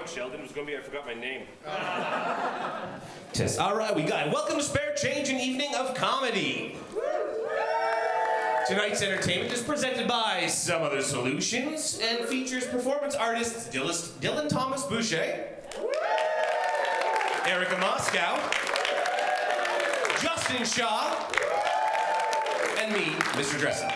joke, Sheldon. It was going to be I forgot my name. All right, we got it. Welcome to Spare Change, an evening of comedy. Tonight's entertainment is presented by Some Other Solutions and features performance artists Dylan Thomas-Bouchier, Erica Moeskau, Justin Shaw, and me, Mr. Dresser.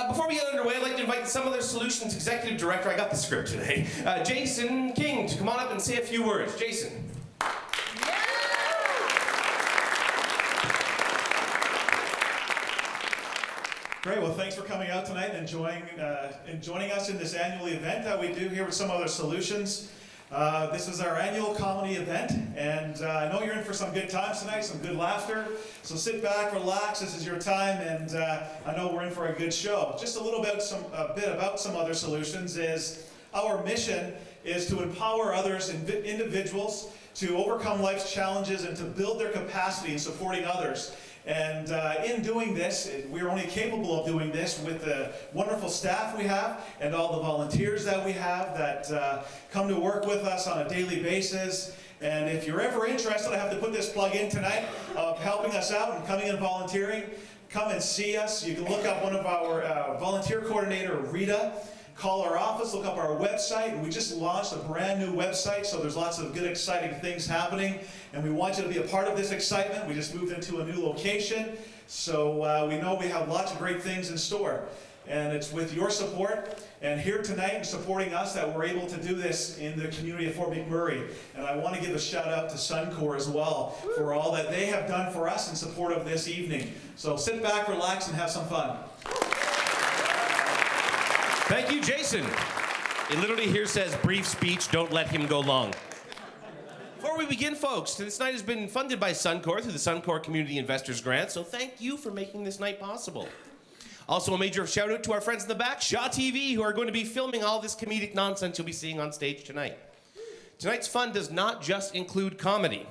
Before we get underway, I'd like to invite Some Other Solutions Executive Director, I got the script today, Jason King, to come on up and say a few words. Jason. Great, well thanks for coming out tonight and joining us in this annual event that we do here with Some Other Solutions. This is our annual comedy event, and I know you're in for some good times tonight, some good laughter. So sit back, relax, this is your time, and I know we're in for a good show. Just a little bit, a bit about Some Other Solutions is our mission is to empower others, individuals, to overcome life's challenges and to build their capacity in supporting others. And in doing this, we're only capable of doing this with the wonderful staff we have and all the volunteers that we have that come to work with us on a daily basis. And if you're ever interested, I have to put this plug in tonight of helping us out and coming and volunteering, come and see us. You can look up one of our volunteer coordinator, Rita. Call our office, look up our website, and we just launched a brand new website, so there's lots of good, exciting things happening, and we want you to be a part of this excitement. We just moved into a new location, so we know we have lots of great things in store, and it's with your support, and here tonight and supporting us that we're able to do this in the community of Fort McMurray, and I want to give a shout out to Suncor as well for all that they have done for us in support of this evening. So sit back, relax, and have some fun. Thank you, Jason. It literally here says, brief speech, don't let him go long. Before we begin, folks, this night has been funded by Suncor through the Suncor Community Investors Grant, so thank you for making this night possible. Also, a major shout out to our friends in the back, Shaw TV, who are going to be filming all this comedic nonsense you'll be seeing on stage tonight. Tonight's fun does not just include comedy.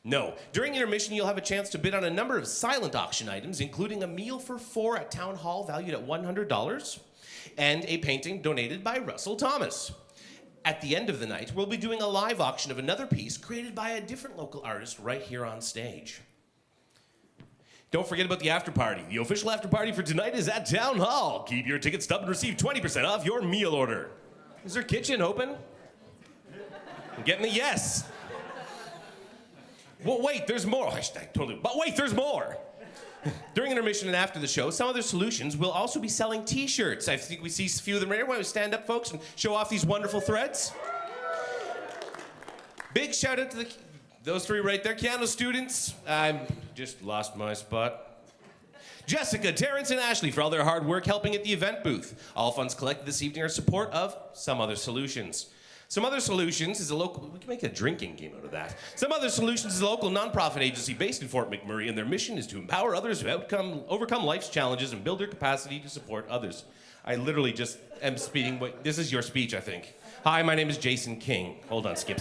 No, during intermission, you'll have a chance to bid on a number of silent auction items, including a meal for 4 at Town Hall valued at $100, and a painting donated by Russell Thomas. At the end of the night, we'll be doing a live auction of another piece created by a different local artist right here on stage. Don't forget about the after party. The official after party for tonight is at Town Hall. Keep your ticket stub and receive 20% off your meal order. Is their kitchen open? I'm getting a yes. Well, wait, there's more. But wait, there's more. During intermission and after the show, Some Other Solutions will also be selling t-shirts. I think we see a few of them right here. Why don't we stand up, folks, and show off these wonderful threads? Big shout out to those three right there, Keyano students. I just lost my spot. Jessica, Terrence, and Ashley for all their hard work helping at the event booth. All funds collected this evening are support of Some Other Solutions. Some Other Solutions is a local, we can make a drinking game out of that. Some Other Solutions is a local nonprofit agency based in Fort McMurray, and their mission is to empower others who overcome life's challenges and build their capacity to support others. I literally just am speaking, this is your speech, I think. Hi, my name is Jason King. Hold on, skip.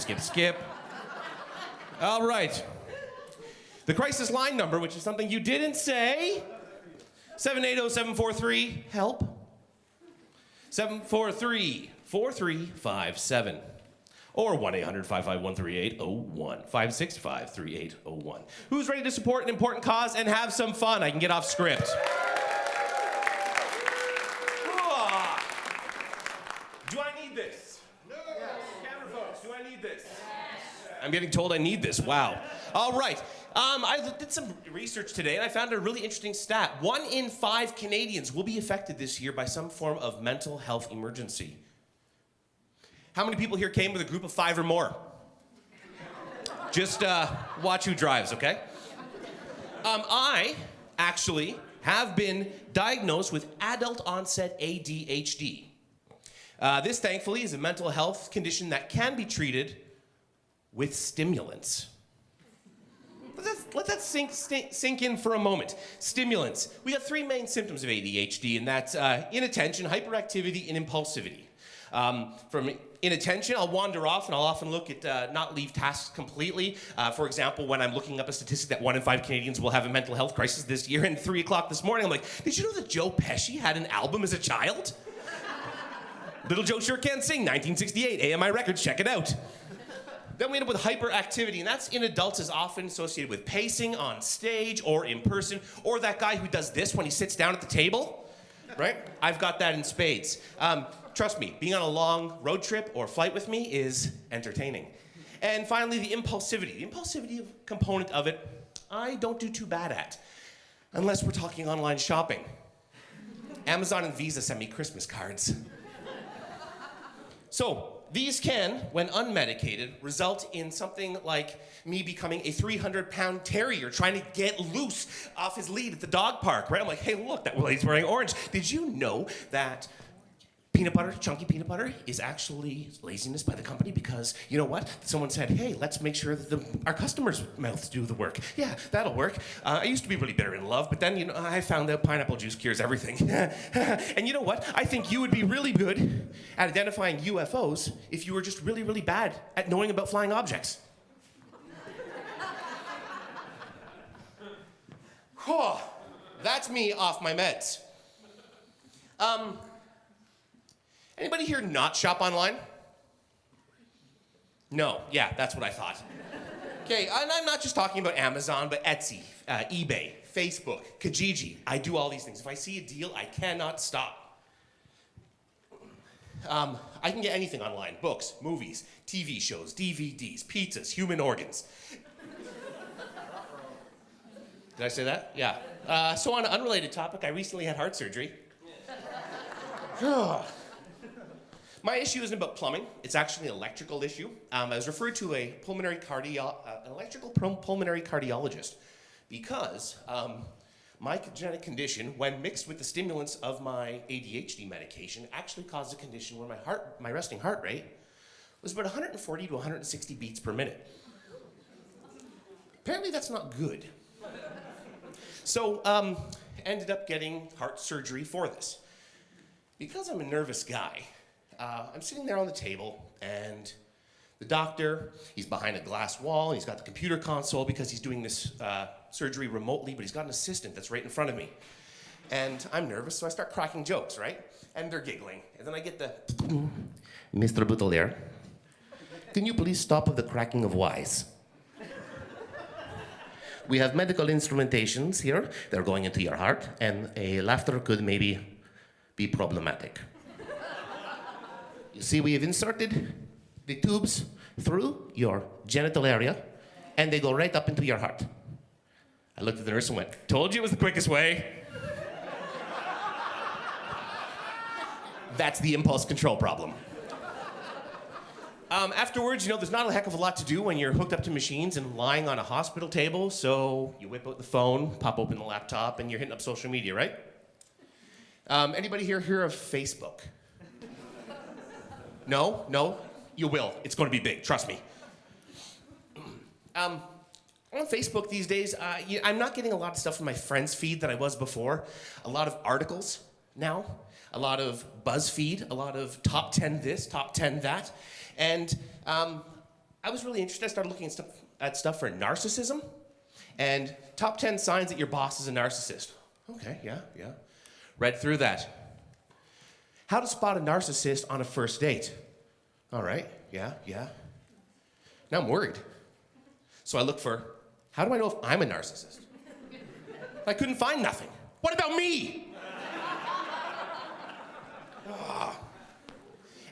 All right. The crisis line number, which is something you didn't say, 780-743-HELP. 743-4357 or 1-800-551-3801, 565-3801. Who's ready to support an important cause and have some fun? I can get off script. Do I need this? No. Camera folks, do I need this? I'm getting told I need this. Wow. All right. I did some research today, and I found a really interesting stat. 1 in 5 Canadians will be affected this year by some form of mental health emergency. How many people here came with a group of 5 or more? Just watch who drives, okay? I actually have been diagnosed with adult-onset ADHD. This, thankfully, is a mental health condition that can be treated with stimulants. Let that sink in for a moment. Stimulants. We have 3 main symptoms of ADHD, and that's inattention, hyperactivity, and impulsivity. From inattention, I'll wander off, and I'll often look at not leave tasks completely. For example, when I'm looking up a statistic that 1 in 5 Canadians will have a mental health crisis this year, and 3 o'clock this morning, I'm like, did you know that Joe Pesci had an album as a child? Little Joe Sure Can Sing, 1968, AMI Records, check it out. Then we end up with hyperactivity, and that's in adults is often associated with pacing on stage or in person, or that guy who does this when he sits down at the table, right? I've got that in spades. Trust me, being on a long road trip or flight with me is entertaining. And finally, the impulsivity. The impulsivity component of it, I don't do too bad at, unless we're talking online shopping. Amazon and Visa send me Christmas cards. So, these can, when unmedicated, result in something like me becoming a 300-pound terrier trying to get loose off his lead at the dog park, right? I'm like, hey, look, that lady's wearing orange. Did you know that peanut butter, chunky peanut butter, is actually laziness by the company? Because, you know what? Someone said, hey, let's make sure that our customers' mouths do the work. Yeah, that'll work. I used to be really bitter in love, but then, I found out pineapple juice cures everything. And you know what? I think you would be really good at identifying UFOs if you were just really, really bad at knowing about flying objects. That's me off my meds. Anybody here not shop online? No, yeah, that's what I thought. Okay, and I'm not just talking about Amazon, but Etsy, eBay, Facebook, Kijiji. I do all these things. If I see a deal, I cannot stop. I can get anything online: books, movies, TV shows, DVDs, pizzas, human organs. Did I say that? Yeah. So on an unrelated topic, I recently had heart surgery. My issue isn't about plumbing. It's actually an electrical issue. I was referred to an electrical pulmonary cardiologist because my genetic condition, when mixed with the stimulants of my ADHD medication, actually caused a condition where my resting heart rate was about 140 to 160 beats per minute. Apparently that's not good. So ended up getting heart surgery for this. Because I'm a nervous guy, I'm sitting there on the table, and the doctor, he's behind a glass wall, and he's got the computer console because he's doing this surgery remotely, but he's got an assistant that's right in front of me. And I'm nervous, so I start cracking jokes, right? And they're giggling. And then I get the, Mr. Boutilier, can you please stop the cracking of wise? We have medical instrumentations here. They're going into your heart, and a laughter could maybe be problematic. You see, we have inserted the tubes through your genital area, and they go right up into your heart. I looked at the nurse and went, told you it was the quickest way. That's the impulse control problem. Afterwards, there's not a heck of a lot to do when you're hooked up to machines and lying on a hospital table, so you whip out the phone, pop open the laptop, and you're hitting up social media, right? Anybody here hear of Facebook? No? You will. It's going to be big, trust me. On Facebook these days, I'm not getting a lot of stuff from my friends' feed that I was before. A lot of articles now, a lot of BuzzFeed, a lot of top 10 this, top 10 that. And I was really interested. I started looking at stuff for narcissism and top 10 signs that your boss is a narcissist. Okay, yeah. Read through that. How to spot a narcissist on a first date. All right, yeah. Now I'm worried. So I look for, how do I know if I'm a narcissist? I couldn't find nothing. What about me?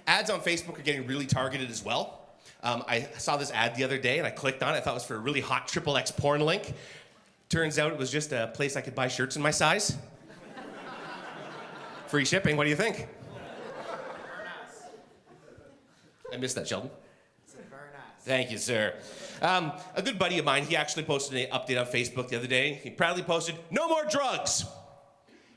Ads on Facebook are getting really targeted as well. I saw this ad the other day and I clicked on it. I thought it was for a really hot XXX porn link. Turns out it was just a place I could buy shirts in my size. Free shipping, what do you think? I missed that, Sheldon. Thank you, sir. A good buddy of mine, he actually posted an update on Facebook the other day. He proudly posted, no more drugs.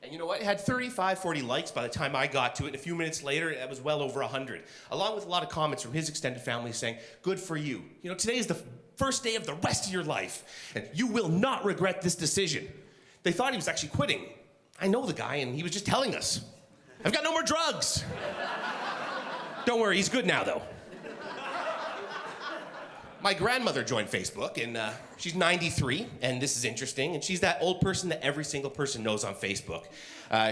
And you know what? It had 35, 40 likes by the time I got to it. A few minutes later, it was well over 100. Along with a lot of comments from his extended family saying, good for you. Today is the first day of the rest of your life, and you will not regret this decision. They thought he was actually quitting. I know the guy, and he was just telling us, I've got no more drugs. Don't worry, he's good now, though. My grandmother joined Facebook, and she's 93, and this is interesting, and she's that old person that every single person knows on Facebook.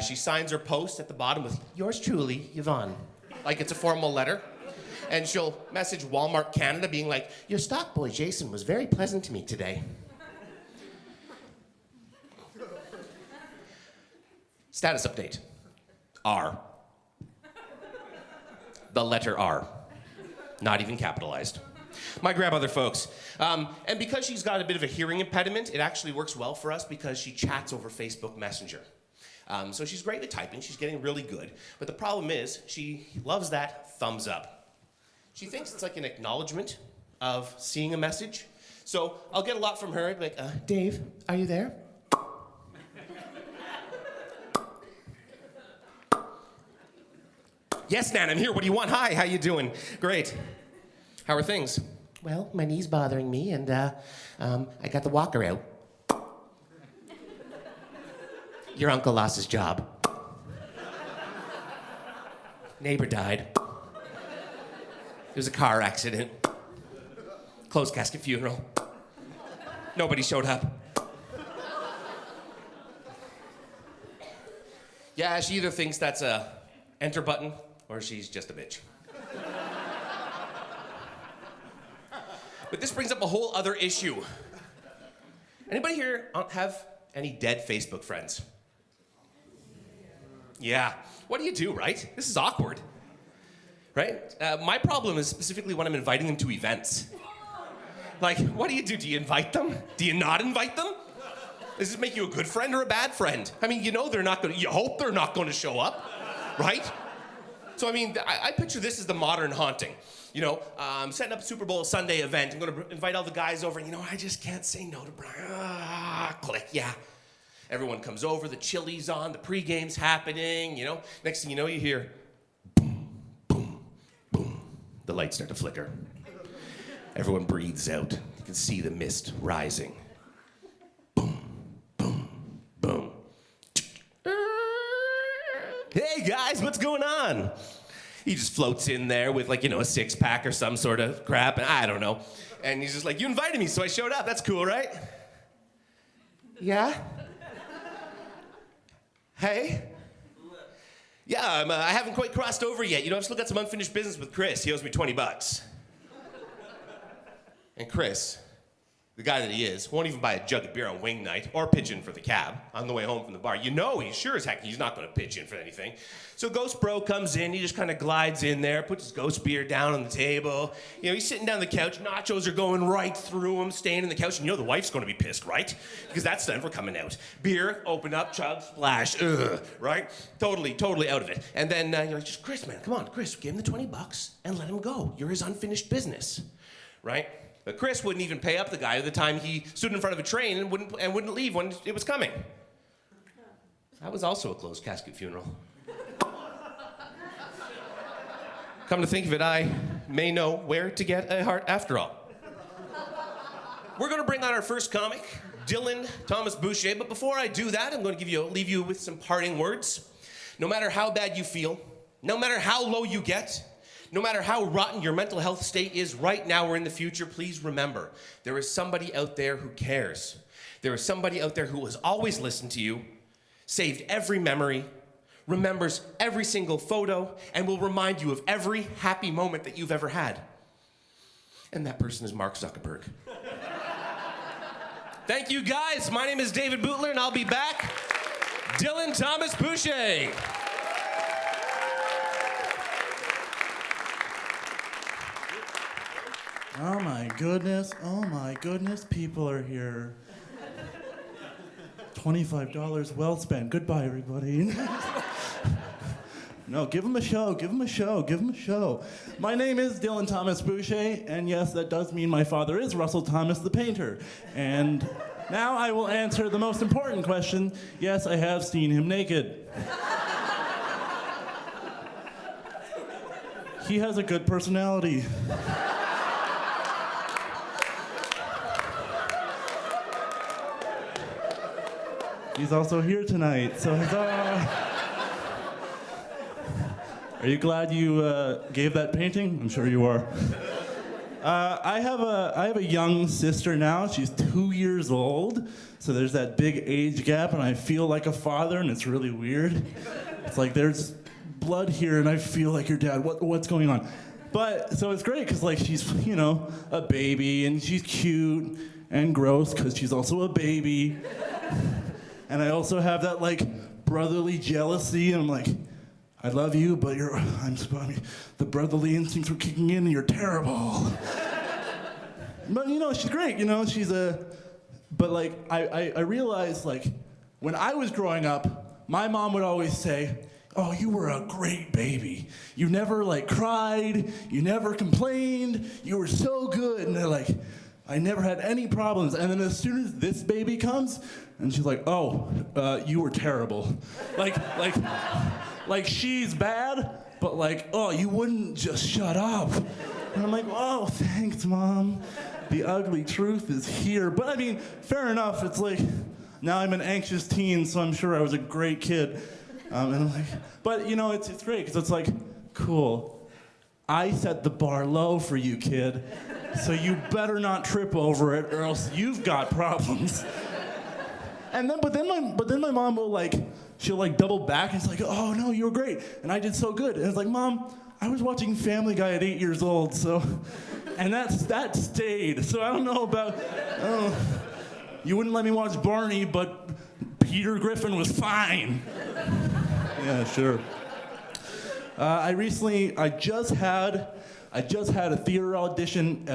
She signs her post at the bottom with, yours truly, Yvonne. like it's a formal letter. And she'll message Walmart Canada being like, your stock boy Jason was very pleasant to me today. Status update. R. The letter R. Not even capitalized. My grandmother, folks. And because she's got a bit of a hearing impediment, it actually works well for us because she chats over Facebook Messenger. So she's great at typing. She's getting really good. But the problem is she loves that thumbs up. She thinks it's like an acknowledgement of seeing a message. So I'll get a lot from her, like, Dave, are you there? Yes, Nan, I'm here. What do you want? Hi, how you doing? Great. How are things? Well, my knee's bothering me, and I got the walker out. Your uncle lost his job. Neighbor died. It was a car accident. Closed casket funeral. Nobody showed up. Yeah, she either thinks that's a enter button or she's just a bitch. But this brings up a whole other issue. Anybody here have any dead Facebook friends? Yeah. What do you do, right? This is awkward. Right? My problem is specifically when I'm inviting them to events. Like, what do? Do you invite them? Do you not invite them? Does this make you a good friend or a bad friend? I mean, you know they're not going to, you hope they're not going to show up, right? So, I mean, I picture this as the modern haunting. You know, I'm setting up a Super Bowl Sunday event. I'm going to invite all the guys over, and, you know, I just can't say no to Brian. Click, yeah. Everyone comes over, the chili's on, the pre-game's happening, you know. Next thing you know, you hear, the lights start to flicker. Everyone breathes out. You can see the mist rising. Boom, boom, boom. Hey guys, what's going on? He just floats in there with, like, you know, a six-pack or some sort of crap, and I don't know. And he's just like, you invited me, so I showed up. That's cool, right? Yeah? Hey? Yeah, I haven't quite crossed over yet. You know, I've still got some unfinished business with Chris. He owes me $20. And Chris, the guy that he is, won't even buy a jug of beer on wing night or pitch in for the cab on the way home from the bar. You know he's sure as heck he's not going to pitch in for anything. So Ghost Bro comes in, he just kind of glides in there, puts his ghost beer down on the table. You know, he's sitting down on the couch, nachos are going right through him, staying on the couch, and you know the wife's going to be pissed, right? Because that's time for coming out. Beer, open up, chug, splash, right? Totally out of it. And then you're like, just Chris, man, come on, Chris, give him the $20 and let him go. You're his unfinished business, right? But Chris wouldn't even pay up the guy at the time he stood in front of a train and wouldn't leave when it was coming. That was also a closed casket funeral. Come to think of it, I may know where to get a heart after all. We're going to bring on our first comic, Dylan Thomas-Bouchier, but before I do that, I'm going to leave you with some parting words. No matter how bad you feel, no matter how low you get, no matter how rotten your mental health state is right now or in the future, please remember, there is somebody out there who cares. There is somebody out there who has always listened to you, saved every memory, remembers every single photo, and will remind you of every happy moment that you've ever had. And that person is Mark Zuckerberg. Thank you, guys. My name is David Boutilier, and I'll be back. Dylan Thomas-Bouchier. Oh my goodness, people are here. $25 well spent. Goodbye, everybody. No, give him a show. My name is Dylan Thomas-Bouchier, and yes, that does mean my father is Russell Thomas the painter. And now I will answer the most important question. Yes, I have seen him naked. He has a good personality. He's also here tonight, so Are you glad you gave that painting? I'm sure you are. I have a young sister now. She's 2 years old, so there's that big age gap, and I feel like a father, and it's really weird. It's like there's blood here, and I feel like your dad. What's going on? But, so it's great, because, like, she's, you know, a baby, and she's cute and gross, because she's also a baby. And I also have that, like, brotherly jealousy, and I'm like, I love you, but the brotherly instincts were kicking in, and you're terrible. But, you know, she's great, you know, but, like, I realized, like, when I was growing up, my mom would always say, oh, you were a great baby. You never, like, cried, you never complained, you were so good, and they're like, I never had any problems. And then as soon as this baby comes, and she's like, oh, you were terrible. Like she's bad, but like, oh, you wouldn't just shut up. And I'm like, oh, thanks, Mom. The ugly truth is here. But I mean, fair enough. It's like, now I'm an anxious teen, so I'm sure I was a great kid. And I'm like, but you know, it's great, because it's like, cool. I set the bar low for you, kid. So you better not trip over it, or else you've got problems. And then, but then my mom will like, she'll like double back, and it's like, oh no, you were great, and I did so good. And it's like, Mom, I was watching Family Guy at 8 years old, so, and that stayed. So I don't know about, you wouldn't let me watch Barney, but Peter Griffin was fine. Yeah, sure. I just had a theater audition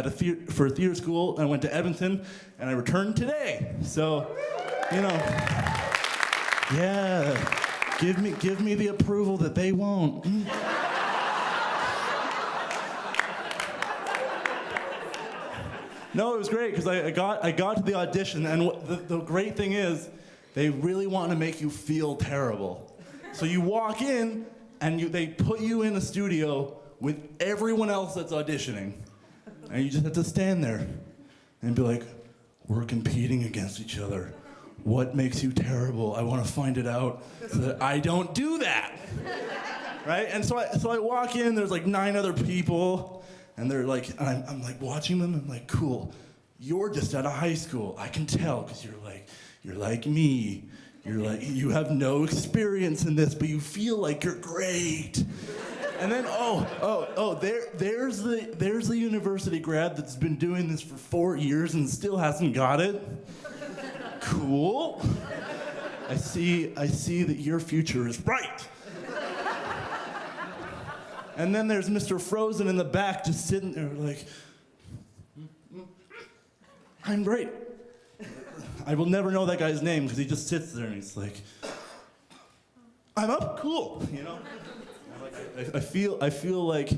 for a theater school, and I went to Edmonton, and I returned today. So, you know, yeah, give me the approval that they won't. No, it was great, because I got to the audition, and the great thing is, they really want to make you feel terrible. So you walk in, and they put you in a studio with everyone else that's auditioning. And you just have to stand there and be like, we're competing against each other. What makes you terrible? I want to find it out so that I don't do that. Right? And so I walk in, there's like 9 other people, and they're like, and I'm like watching them, I'm like, cool, you're just out of high school. I can tell, because you're like me. You're like, you have no experience in this, but you feel like you're great. And then, there's the university grad that's been doing this for 4 years and still hasn't got it. Cool. I see that your future is bright. And then there's Mr. Frozen in the back just sitting there like, I'm great. I will never know that guy's name, because he just sits there and he's like, I'm up, cool, you know? I feel like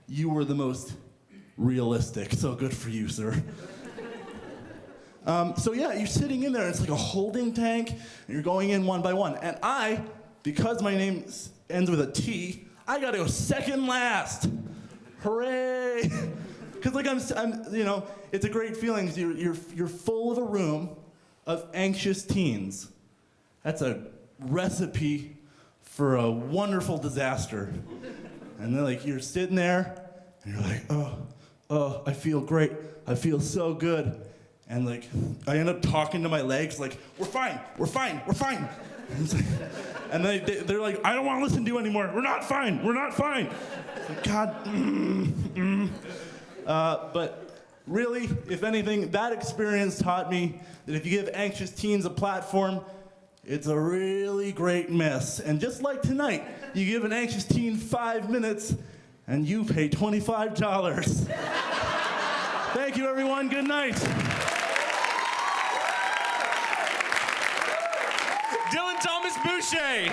you were the most realistic, so good for you, sir. So yeah, you're sitting in there, and it's like a holding tank, and you're going in one by one. And because my name ends with a T, I gotta go second last. Hooray! Because like I'm, you know, it's a great feeling. You're full of a room of anxious teens. That's a recipe for a wonderful disaster. And then like you're sitting there, and you're like, oh, I feel great. I feel so good. And like, I end up talking to my legs like, we're fine. And they're like, I don't want to listen to you anymore. We're not fine. Like, God. But really, if anything, that experience taught me that if you give anxious teens a platform, it's a really great mess. And just like tonight, you give an anxious teen 5 minutes, and you pay $25. Thank you, everyone. Good night. Dylan Thomas-Bouchier.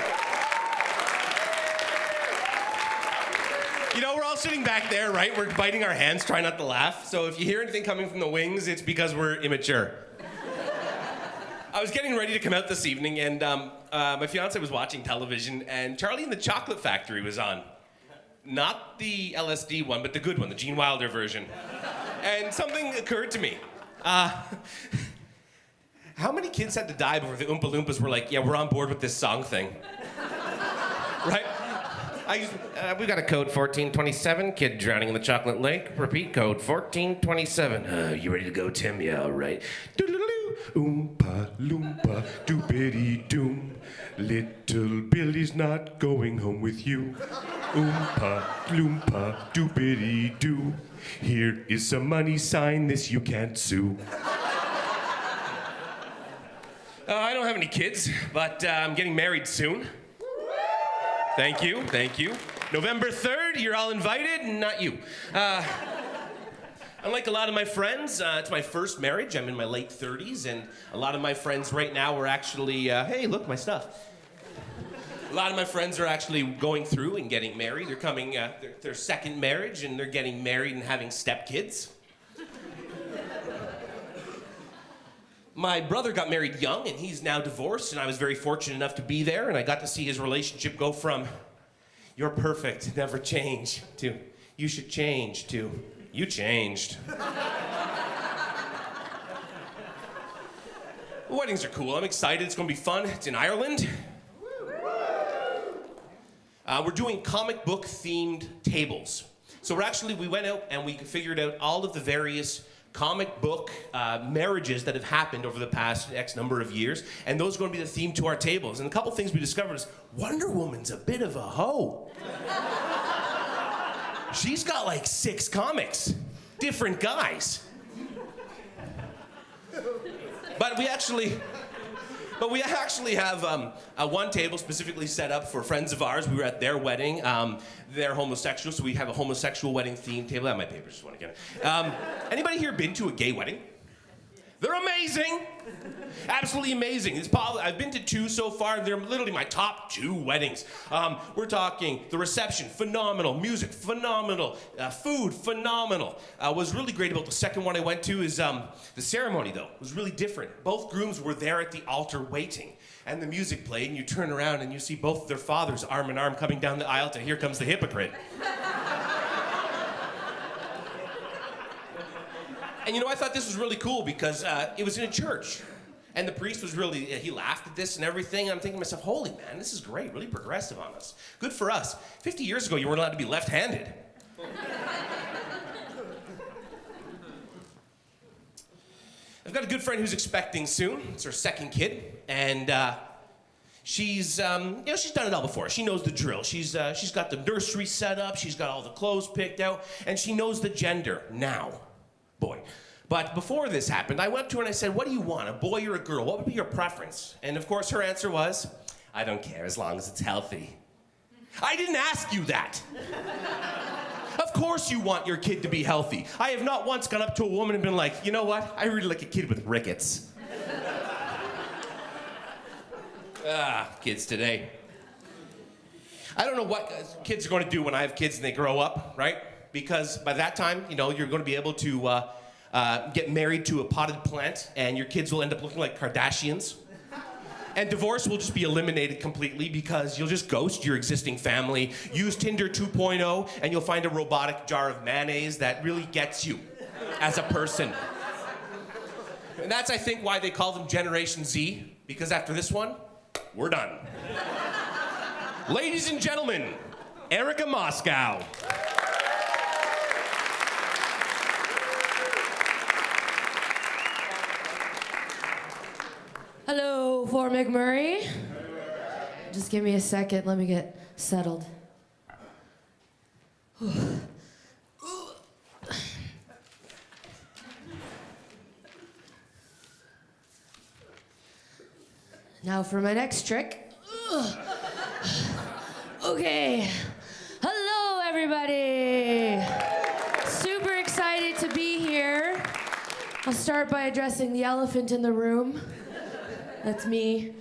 You know, we're all sitting back there, right? We're biting our hands, trying not to laugh. So if you hear anything coming from the wings, it's because we're immature. I was getting ready to come out this evening, and my fiance was watching television, and Charlie and the Chocolate Factory was on. Not the LSD one, but the good one, the Gene Wilder version. And something occurred to me. How many kids had to die before the Oompa Loompas were like, yeah, we're on board with this song thing? Right? We got a code 1427, kid drowning in the chocolate lake. Repeat, code 1427. You ready to go, Tim? Yeah, all right. Doodle-doo. Oompa loompa doopity doom. Little Billy's not going home with you. Oompa loompa doopity doo. Here is some money, sign this, you can't sue. I don't have any kids, but I'm getting married soon. Thank you, thank you. November 3rd, you're all invited, not you. Unlike a lot of my friends, it's my first marriage. I'm in my late 30s, and a lot of my friends right now are actually, hey, look, my stuff. A lot of my friends are actually going through and getting married. They're coming, their second marriage, and they're getting married and having stepkids. My brother got married young, and he's now divorced, and I was very fortunate enough to be there, and I got to see his relationship go from, you're perfect, never change, to, you should change, to, you changed. Weddings are cool. I'm excited. It's going to be fun. It's in Ireland. We're doing comic book themed tables. So we went out and we figured out all of the various comic book marriages that have happened over the past X number of years, and those are going to be the theme to our tables. And a couple things we discovered is Wonder Woman's a bit of a hoe. She's got like 6 comics, different guys. But we actually have one table specifically set up for friends of ours. We were at their wedding. They're homosexual, so we have a homosexual wedding themed table. I have my papers, just want to get it. Anybody here been to a gay wedding? They're amazing. Absolutely amazing. I've been to 2 so far. They're literally my top 2 weddings. We're talking the reception, phenomenal. Music, phenomenal. Food, phenomenal. What's really great about the second one I went to is the ceremony, though, was really different. Both grooms were there at the altar waiting. And the music played, and you turn around and you see both of their fathers arm in arm coming down the aisle to Here Comes the Hypocrite. And I thought this was really cool because it was in a church. And the priest was really, he laughed at this and everything. And I'm thinking to myself, holy man, this is great, really progressive on us. Good for us. 50 years ago, you weren't allowed to be left-handed. I've got a good friend who's expecting soon. It's her second kid. And she's done it all before. She knows the drill. She's got the nursery set up. She's got all the clothes picked out. And she knows the gender now. Boy. But before this happened, I went up to her and I said, what do you want, a boy or a girl? What would be your preference? And of course, her answer was, I don't care as long as it's healthy. I didn't ask you that. Of course you want your kid to be healthy. I have not once gone up to a woman and been like, you know what? I really like a kid with rickets. Kids today. I don't know what kids are going to do when I have kids and they grow up, right? Because by that time, you're going to be able to get married to a potted plant, and your kids will end up looking like Kardashians. And divorce will just be eliminated completely because you'll just ghost your existing family, use Tinder 2.0, and you'll find a robotic jar of mayonnaise that really gets you as a person. And that's, I think, why they call them Generation Z, because after this one, we're done. Ladies and gentlemen, Erica Moeskau. Hello, for McMurray. Just give me a second. Let me get settled. Now for my next trick. Okay. Hello, everybody. Super excited to be here. I'll start by addressing the elephant in the room. That's me.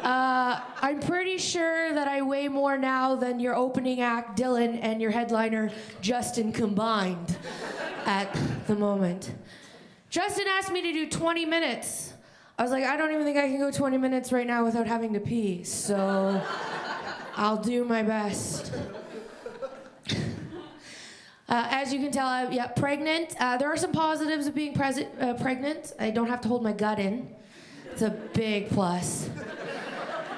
I'm pretty sure that I weigh more now than your opening act, Dylan, and your headliner, Justin, combined at the moment. Justin asked me to do 20 minutes. I was like, I don't even think I can go 20 minutes right now without having to pee, so I'll do my best. As you can tell, I'm pregnant. There are some positives of being pregnant. I don't have to hold my gut in. It's a big plus.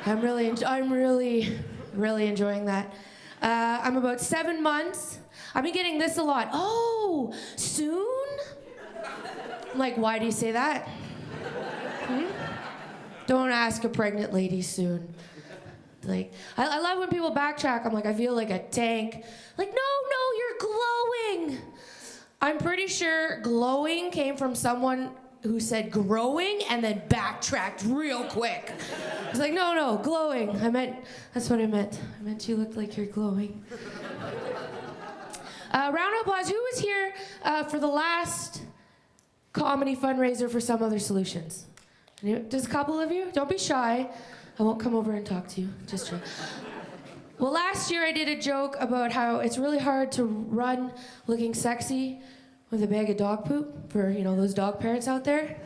I'm really enjoying that. I'm about 7 months. I've been getting this a lot. Oh, soon? I'm like, why do you say that? Don't ask a pregnant lady soon. Like, I love when people backtrack. I'm like, I feel like a tank. Like, no, you're glowing. I'm pretty sure glowing came from someone who said growing and then backtracked real quick. It's like, no, glowing. That's what I meant. I meant you look like you're glowing. Round of applause. Who was here for the last comedy fundraiser for Some Other Solutions? Just a couple of you? Don't be shy. I won't come over and talk to you. Just try. Well, last year I did a joke about how it's really hard to run looking sexy with a bag of dog poop for, those dog parents out there.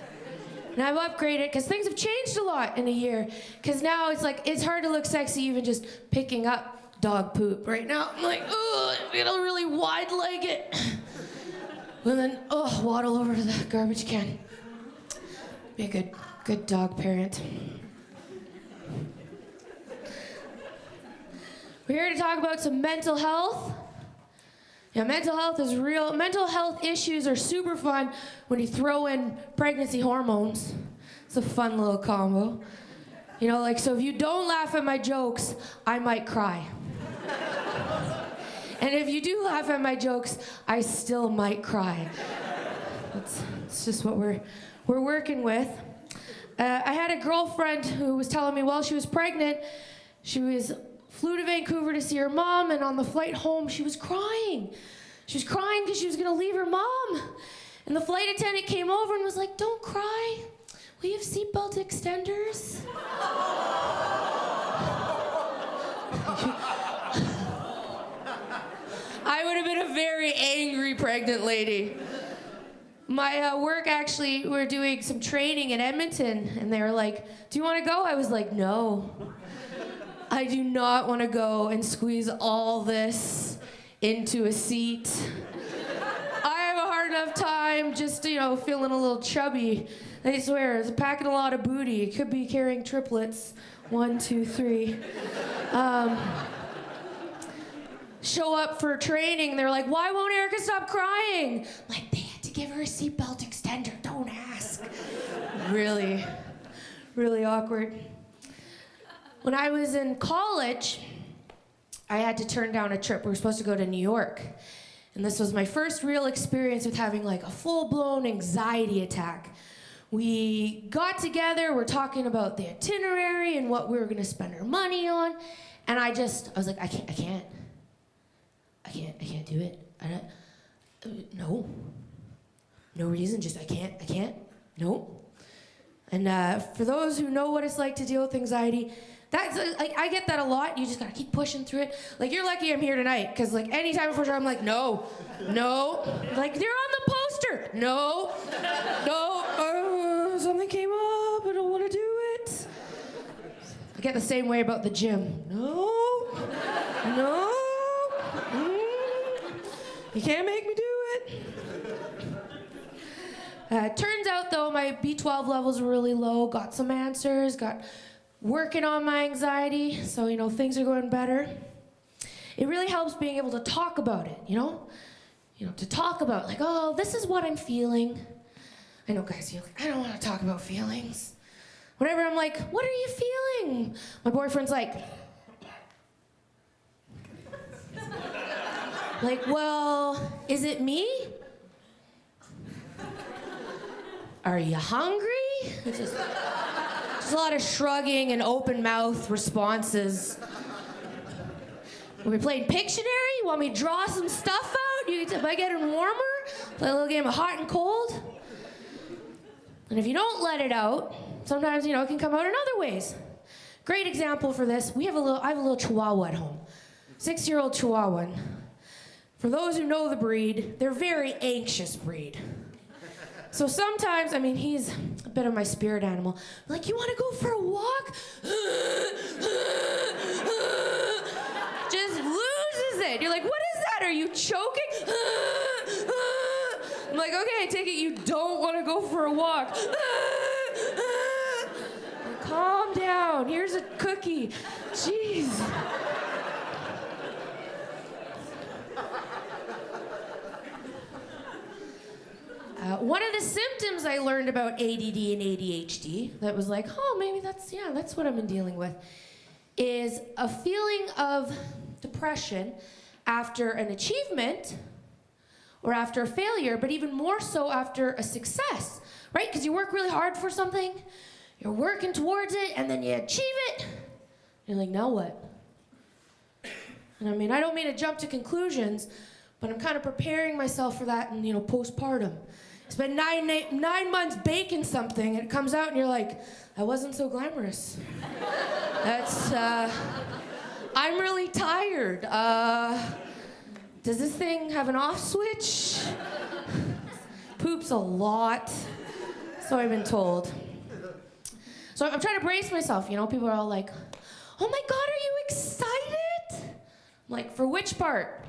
And I've upgraded because things have changed a lot in a year. Because now it's hard to look sexy even just picking up dog poop. Right now, I'm like, oh, I'm gonna really wide leg it. And then, waddle over to the garbage can. Be a good dog parent. We're here to talk about some mental health. Yeah, mental health is real. Mental health issues are super fun when you throw in pregnancy hormones. It's a fun little combo. So if you don't laugh at my jokes, I might cry. And if you do laugh at my jokes, I still might cry. It's just what we're working with. I had a girlfriend who was telling me while she was pregnant, flew to Vancouver to see her mom, and on the flight home, she was crying. She was crying because she was gonna leave her mom. And the flight attendant came over and was like, "Don't cry. Will you have seatbelt extenders?" I would have been a very angry pregnant lady. My work actually, we were doing some training in Edmonton, and they were like, "Do you want to go?" I was like, "No. I do not want to go and squeeze all this into a seat. I have a hard enough time just, feeling a little chubby. I swear, it's packing a lot of booty. It could be carrying triplets. 1, 2, 3. Show up for training. They're like, "Why won't Erica stop crying?" I'm like, "They had to give her a seatbelt extender. Don't ask." Really, really awkward. When I was in college, I had to turn down a trip. We were supposed to go to New York. And this was my first real experience with having a full-blown anxiety attack. We got together, we're talking about the itinerary and what we were gonna spend our money on. And I was like, I can't do it. No reason, just I can't, no. And for those who know what it's like to deal with anxiety, that's I get that a lot. You just gotta keep pushing through it. You're lucky I'm here tonight, because any time before show I'm like, no. You're on the poster. No. Something came up. I don't want to do it. I get the same way about the gym. No. You can't make me do it. Turns out though, my B12 levels were really low. Got some answers. Got working on my anxiety, so things are going better. It really helps being able to talk about it, to talk about this is what I'm feeling. I know guys, you're like, I don't want to talk about feelings. Whenever I'm like, what are you feeling? My boyfriend's like, well, is it me? Are you hungry? It's just a lot of shrugging and open mouth responses. Are we playing Pictionary? You want me to draw some stuff out? Am I getting warmer? Play a little game of hot and cold? And if you don't let it out, sometimes, it can come out in other ways. Great example for this, I have a little Chihuahua at home. 6-year-old Chihuahua. For those who know the breed, they're a very anxious breed. So sometimes, he's a bit of my spirit animal. Like, you want to go for a walk? Just loses it. You're like, what is that? Are you choking? I'm like, okay, I take it you don't want to go for a walk. Calm down. Here's a cookie. Jeez. one of the symptoms I learned about ADD and ADHD that was like, oh, maybe that's what I've been dealing with, is a feeling of depression after an achievement or after a failure, but even more so after a success, right? Because you work really hard for something, you're working towards it, and then you achieve it. You're like, now what? And I mean, I don't mean to jump to conclusions, but I'm kind of preparing myself for that in, postpartum. Spend 9 months baking something, and it comes out, and you're like, that wasn't so glamorous. I'm really tired. Does this thing have an off switch? Poops a lot, so I've been told. So I'm trying to brace myself, People are all like, oh my God, are you excited? I'm like, for which part?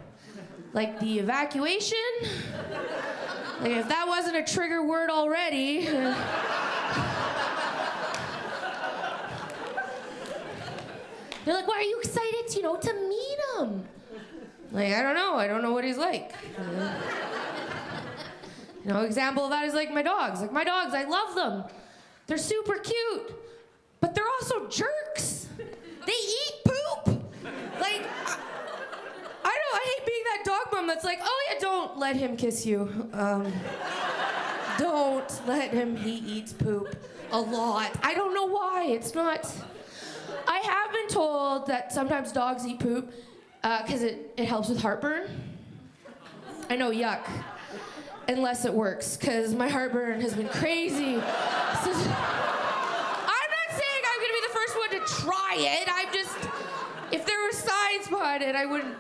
Like the evacuation? Like if that wasn't a trigger word already. They're like, why are you excited, to meet him? Like, I don't know what he's like. Example of that is like my dogs. Like my dogs, I love them. They're super cute, but they're also jerks. They eat poop. Like, I hate being that dog mom that's like, oh yeah, don't let him kiss you. Don't let him, he eats poop a lot. I don't know why, it's not. I have been told that sometimes dogs eat poop because it helps with heartburn. I know, yuck. Unless it works, because my heartburn has been crazy. I'm not saying I'm gonna be the first one to try it. If there were science behind it, I wouldn't.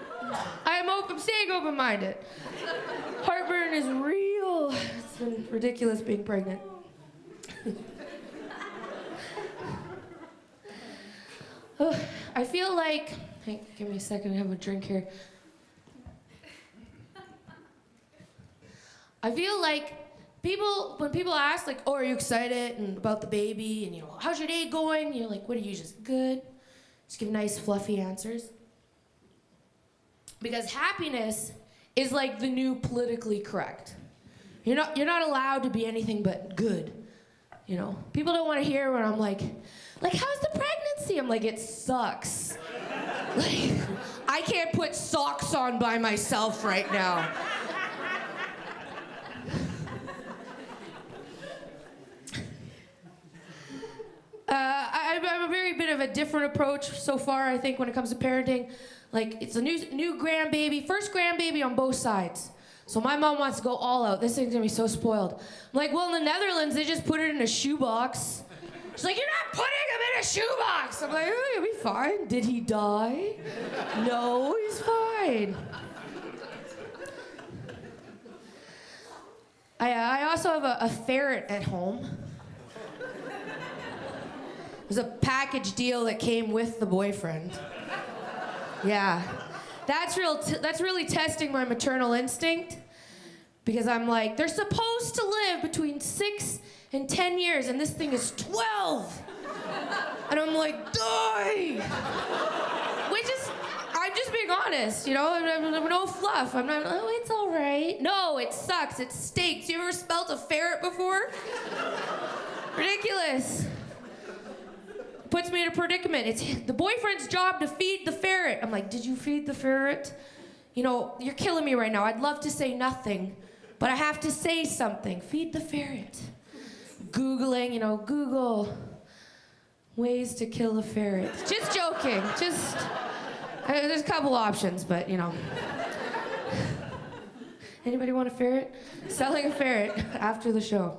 I'm staying open-minded. Heartburn is real. It's been ridiculous being pregnant. I feel like, hey, give me a second to have a drink here. I feel like when people ask, like, oh, are you excited and about the baby, and how's your day going? You're like, what are you, just good? Just give nice, fluffy answers. Because happiness is like the new politically correct. You're not allowed to be anything but good. People don't want to hear when I'm like, how's the pregnancy? I'm like, it sucks. Like, I can't put socks on by myself right now. I have a very bit of a different approach so far, I think, when it comes to parenting. Like, it's a new grandbaby, first grandbaby on both sides. So my mom wants to go all out. This thing's gonna be so spoiled. I'm like, well, in the Netherlands, they just put it in a shoebox. She's like, you're not putting him in a shoebox. I'm like, oh, he'll be fine. Did he die? No, he's fine. I also have a ferret at home. It was a package deal that came with the boyfriend. Yeah. That's really testing my maternal instinct, because I'm like, they're supposed to live between 6 and 10 years, and this thing is 12. And I'm like, die! I'm just being honest, I'm no fluff. I'm not, oh, it's all right. No, it sucks, it stinks. You ever smelt a ferret before? Ridiculous. Puts me in a predicament. It's the boyfriend's job to feed the ferret. I'm like, did you feed the ferret? You're killing me right now. I'd love to say nothing, but I have to say something. Feed the ferret. Googling, Google ways to kill a ferret. Just joking. There's a couple options, but Anybody want a ferret? Selling a ferret after the show.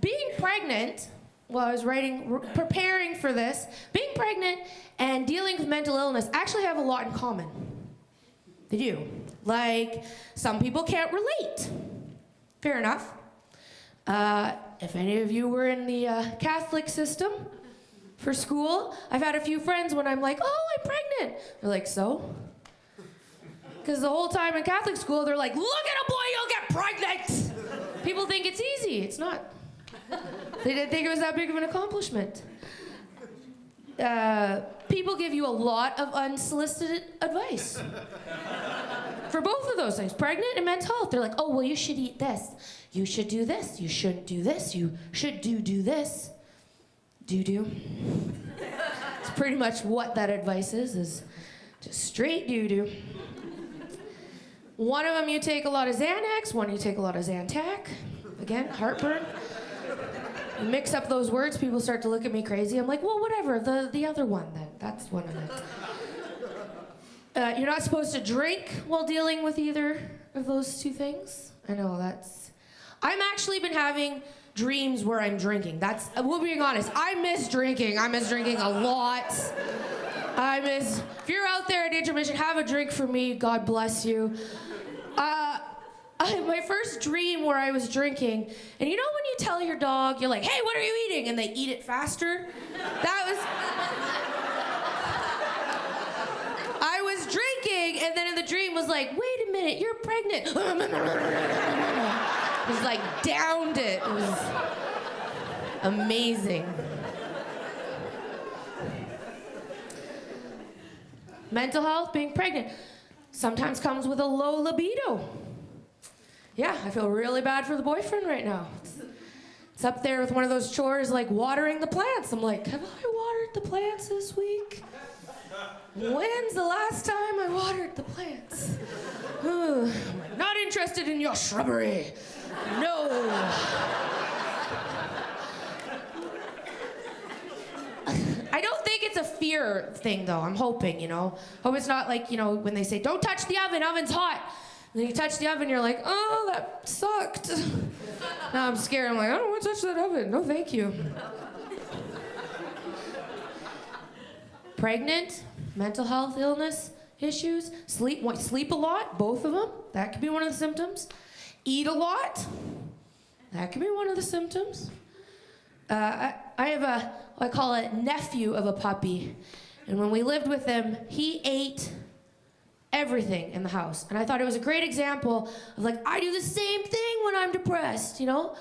Being pregnant, while I was preparing for this, being pregnant and dealing with mental illness actually have a lot in common. They do. Like, some people can't relate. Fair enough. If any of you were in the Catholic system for school, I've had a few friends when I'm like, oh, I'm pregnant. They're like, so? Because the whole time in Catholic school, they're like, look at a boy, you'll get pregnant. People think it's easy. It's not. They didn't think it was that big of an accomplishment. People give you a lot of unsolicited advice. for both of those things, pregnant and mental health. They're like, oh, well, you should eat this. You should do this. You shouldn't do this. You should do this. Do. It's pretty much what that advice is just straight do. One of them you take a lot of Xanax, one you take a lot of Zantac. Again, heartburn. You mix up those words, people start to look at me crazy. I'm like, well, whatever, the other one then. That's one of them. You're not supposed to drink while dealing with either of those two things. I know I'm actually been having dreams where I'm drinking. We're being honest. I miss drinking. I miss drinking a lot. If you're out there at intermission, have a drink for me. God bless you. My first dream where I was drinking, and you know when you tell your dog, you're like, hey, what are you eating? And they eat it faster? I was drinking, and then in the dream was like, wait a minute, you're pregnant. It was like, downed it. It was amazing. Mental health, being pregnant, sometimes comes with a low libido. Yeah, I feel really bad for the boyfriend right now. It's up there with one of those chores like watering the plants. I'm like, have I watered the plants this week? When's the last time I watered the plants? I'm like, not interested in your shrubbery. No. I don't think it's a fear thing, though. I'm hoping, Hope it's not like, when they say, don't touch the oven, oven's hot. And then you touch the oven, you're like, oh, that sucked. Now I'm scared. I'm like, I don't want to touch that oven. No, thank you. Pregnant, mental health illness issues, sleep a lot, both of them. That could be one of the symptoms. Eat a lot. That could be one of the symptoms. I have I call it nephew of a puppy. And when we lived with him, he ate everything in the house. And I thought it was a great example of like, I do the same thing when I'm depressed, You know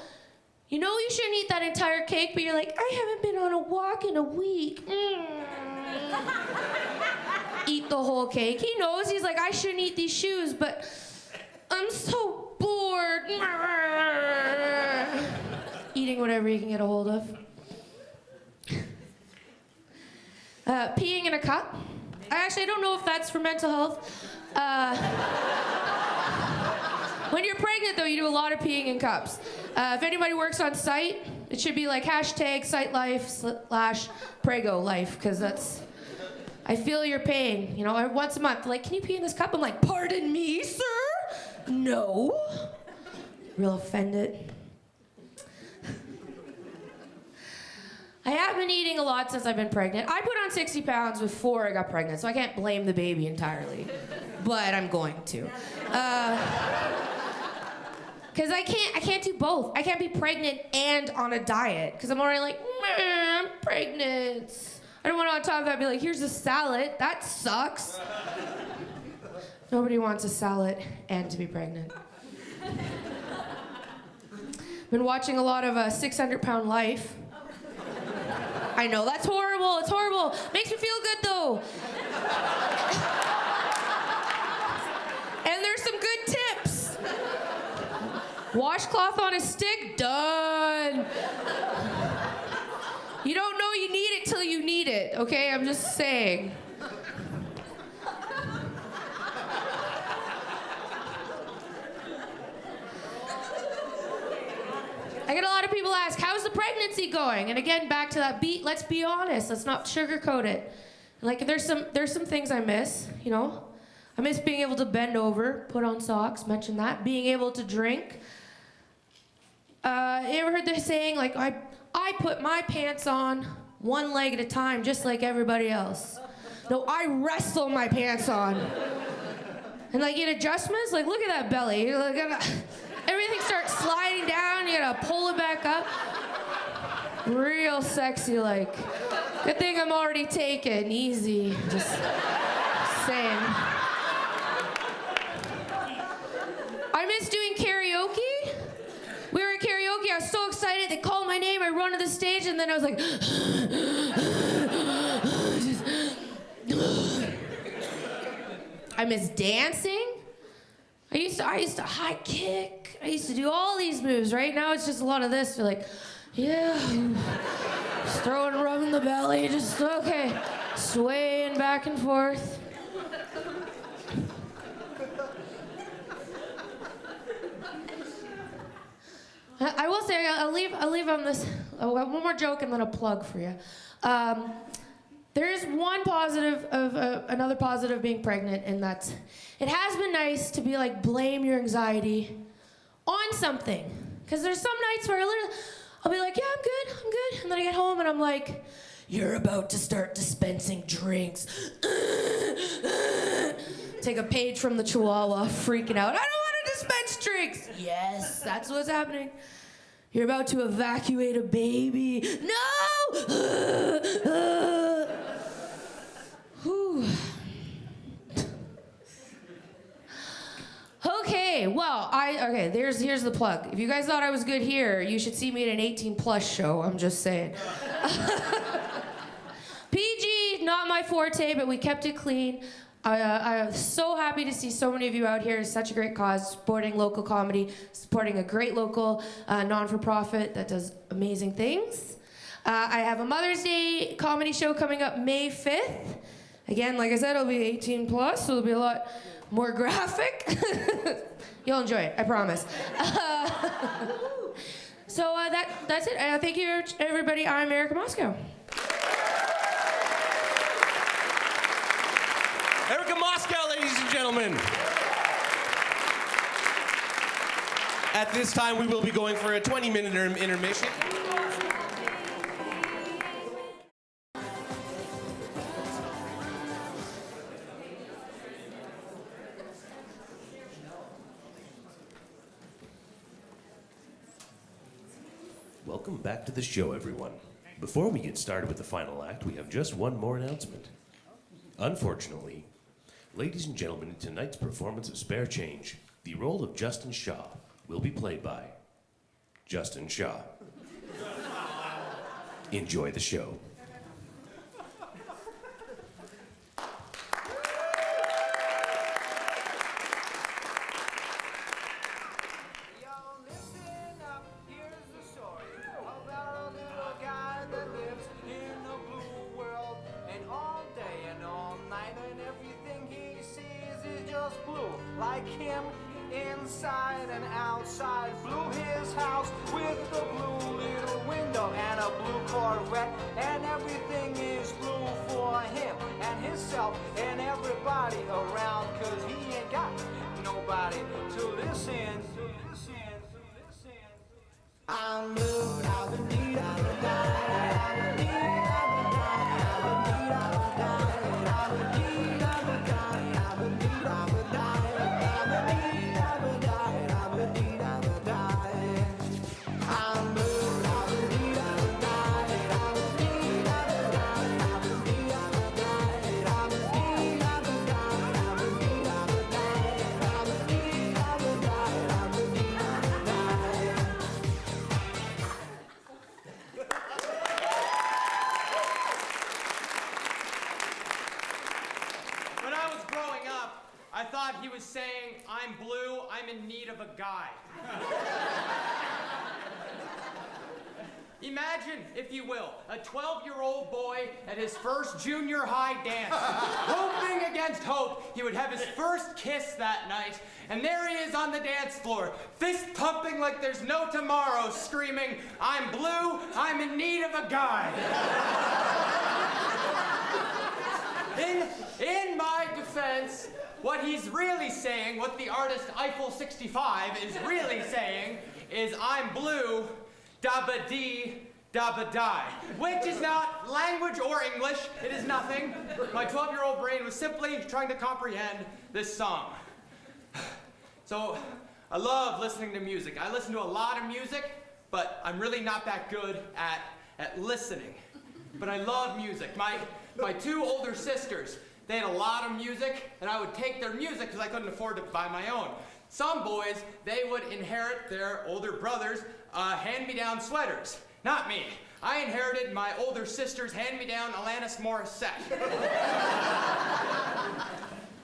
you shouldn't eat that entire cake, but you're like, I haven't been on a walk in a week. Eat the whole cake. He knows, he's like, I shouldn't eat these shoes, but I'm so bored. Eating whatever you can get a hold of. Peeing in a cup. I don't know if that's for mental health. When you're pregnant, though, you do a lot of peeing in cups. If anybody works on site, it should be like #sitelife/Prego life, because I feel your pain. Once a month, like, can you pee in this cup? I'm like, pardon me, sir? No. Real offended. I have been eating a lot since I've been pregnant. I put on 60 pounds before I got pregnant, so I can't blame the baby entirely. But I'm going to. Because I can't do both. I can't be pregnant and on a diet. Because I'm already like, I'm pregnant. I don't want to on top of that be like, here's a salad. That sucks. Nobody wants a salad and to be pregnant. Been watching a lot of 600-Pound Life. I know, that's horrible, it's horrible. Makes me feel good, though. And there's some good tips. Washcloth on a stick, done. You don't know you need it till you need it, okay? I'm just saying. I get a lot of people ask, how's the pregnancy going? And again, back to that beat, let's be honest. Let's not sugarcoat it. Like, there's some things I miss, I miss being able to bend over, put on socks, mention that. Being able to drink. You ever heard the saying, like, I put my pants on one leg at a time, just like everybody else. No, I wrestle my pants on. And like, get adjustments, like, look at that belly. You're like, everything starts sliding down, you gotta pull it back up. Real sexy, like. Good thing I'm already taken, easy, just saying. I miss doing karaoke. We were at karaoke, I was so excited, they called my name, I run to the stage, and then I was like, I miss dancing. I used to high kick. I used to do all these moves. Right now it's just a lot of this. You're like, yeah, just throwing, rubbing the belly, just okay, swaying back and forth. I will say, I'll leave on this, one more joke and then a plug for you. There is one positive of another positive being pregnant, and that's it has been nice to be like blame your anxiety on something. Because there's some nights where I'll be like, yeah, I'm good, and then I get home and I'm like, you're about to start dispensing drinks. Take a page from the Chihuahua, freaking out. I don't want to dispense drinks. Yes, that's what's happening. You're about to evacuate a baby. No! Whew. Okay, well, here's the plug. If you guys thought I was good here, you should see me at an 18+ show, I'm just saying. PG, not my forte, but we kept it clean. I'm so happy to see so many of you out here. It's such a great cause, supporting local comedy, supporting a great local non-for-profit that does amazing things. I have a Mother's Day comedy show coming up May 5th. Again, like I said, it'll be 18+, so it'll be a lot more graphic. You'll enjoy it, I promise. So that's it. Thank you, everybody. I'm Erica Moeskau. Erica Moeskau, ladies and gentlemen. At this time, we will be going for a 20-minute intermission. Welcome back to the show, everyone. Before we get started with the final act, we have just one more announcement. Unfortunately, ladies and gentlemen, in tonight's performance of Spare Change, the role of Justin Shaw will be played by Justin Shaw. Enjoy the show. Like him, inside and outside. Blue his house with the blue little window and a blue Corvette, and everything is blue for him and himself and everybody around, 'cause he ain't got nobody to listen. I'm blue, I've been need, I've been dying, I've been need, I've been dying, I've been need, I've been dying, I've been need, I've been dying, I've been need, I've been dying. I thought he was saying, I'm blue, I'm in need of a guy. Imagine, if you will, a 12-year-old boy at his first junior high dance, hoping against hope he would have his first kiss that night, and there he is on the dance floor, fist pumping like there's no tomorrow, screaming, I'm blue, I'm in need of a guy. In my defense, what he's really saying, what the artist Eiffel 65 is really saying, is I'm blue, da-ba-dee, da-ba-die, which is not language or English. It is nothing. My 12-year-old brain was simply trying to comprehend this song. So, I love listening to music. I listen to a lot of music, but I'm really not that good at listening. But I love music. My two older sisters, they had a lot of music, and I would take their music because I couldn't afford to buy my own. Some boys, they would inherit their older brothers' hand-me-down sweaters. Not me. I inherited my older sister's hand-me-down Alanis Morissette.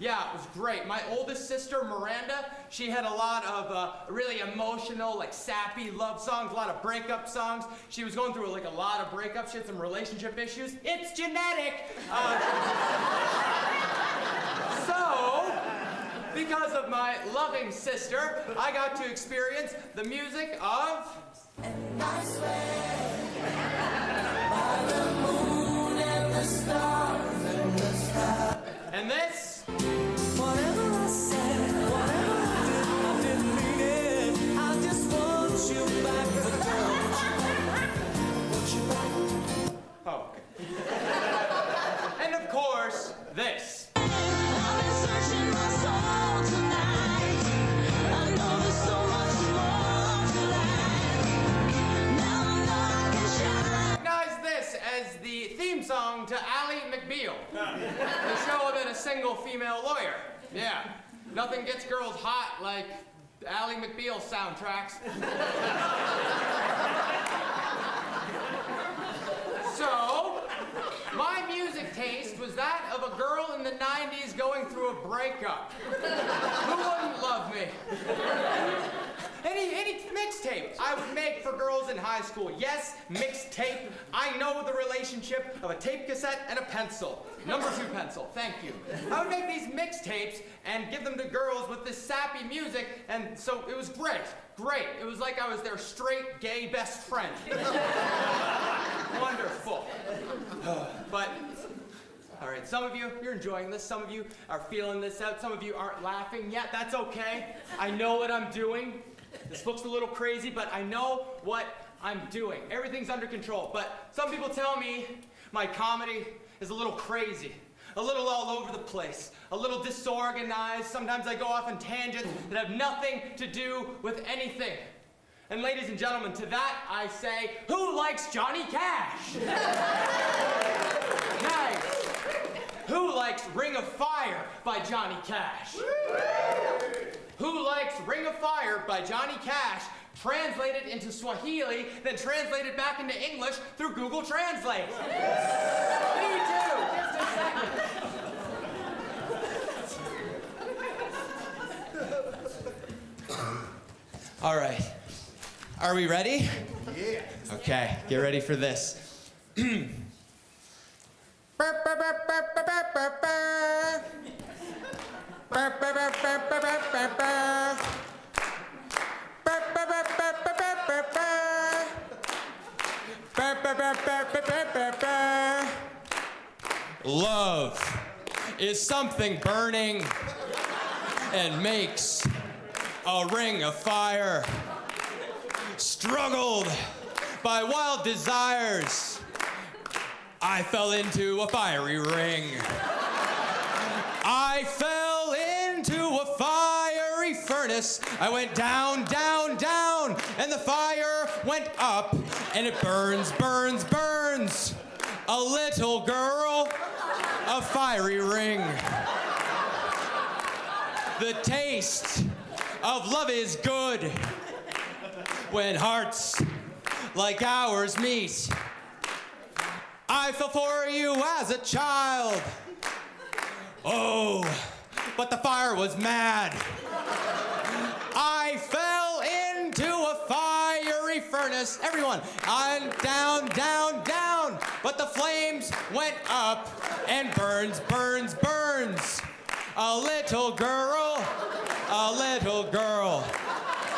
Yeah, it was great. My oldest sister, Miranda, she had a lot of really emotional, like sappy love songs, a lot of breakup songs. She was going through like a lot of breakups. She had some relationship issues. It's genetic. So, because of my loving sister, I got to experience the music of... And I swear by the moon and the stars and the sky. And this... Whatever I said, whatever I didn't mean it. I just want you back, but don't want you back. Oh, okay. And of course, this. I've been searching my soul tonight. I know there's so much more to life. Now I know I can shine. Recognize this as the theme song to Ally McBeal, the show about a single female lawyer. Yeah, nothing gets girls hot like Ally McBeal soundtracks. So, my music taste was that of a girl in the 90s going through a breakup. Who wouldn't love me? Any mixtape I would make for girls in high school. Yes, mixtape. I know the relationship of a tape cassette and a pencil. Number 2 pencil, thank you. I would make these mixtapes and give them to girls with this sappy music, and so it was great. Great. It was like I was their straight, gay best friend. Wonderful. But, all right, some of you, you're enjoying this. Some of you are feeling this out. Some of you aren't laughing yet. That's okay. I know what I'm doing. This looks a little crazy, but I know what I'm doing. Everything's under control. But some people tell me my comedy is a little crazy, a little all over the place, a little disorganized. Sometimes I go off on tangents that have nothing to do with anything. And ladies and gentlemen, to that I say, who likes Johnny Cash? Nice. Who likes Ring of Fire by Johnny Cash? Who likes Ring of Fire by Johnny Cash, translated into Swahili, then translated back into English through Google Translate? Me too. Just a second. All right. Are we ready? Yeah. Okay, get ready for this. Love is something burning and makes a ring of fire. Struggled by wild desires, I fell into a fiery ring. I fell into a fiery furnace. I went down, down, down, and the fire went up, and it burns, burns, burns. A little girl, a fiery ring. The taste of love is good when hearts like ours meet. I fell for you as a child. Oh, but the fire was mad. I fell into a fiery furnace. Everyone, I'm down, down, down. But the flames went up and burns, burns, burns. A little girl,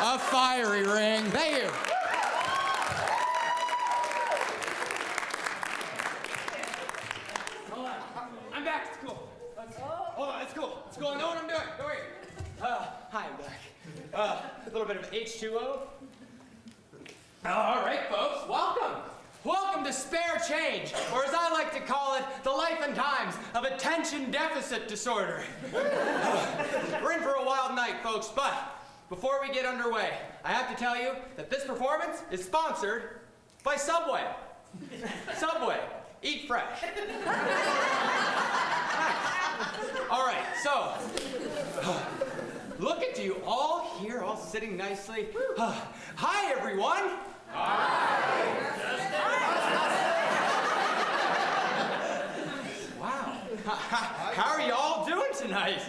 a fiery ring. Thank you. I'm back. It's cool. Hold on, it's cool. It's cool. I know what I'm doing. Don't worry. Hi, I'm back. A little bit of H2O. All right, folks. Welcome. Welcome to Spare Change, or as I like to call it, the life and times of attention deficit disorder. We're in for a wild night, folks, but before we get underway, I have to tell you that this performance is sponsored by Subway. Subway. Eat fresh. Nice. All right, so, look at you all here, all sitting nicely. Hi, everyone. Hi. Wow. How are you all doing tonight?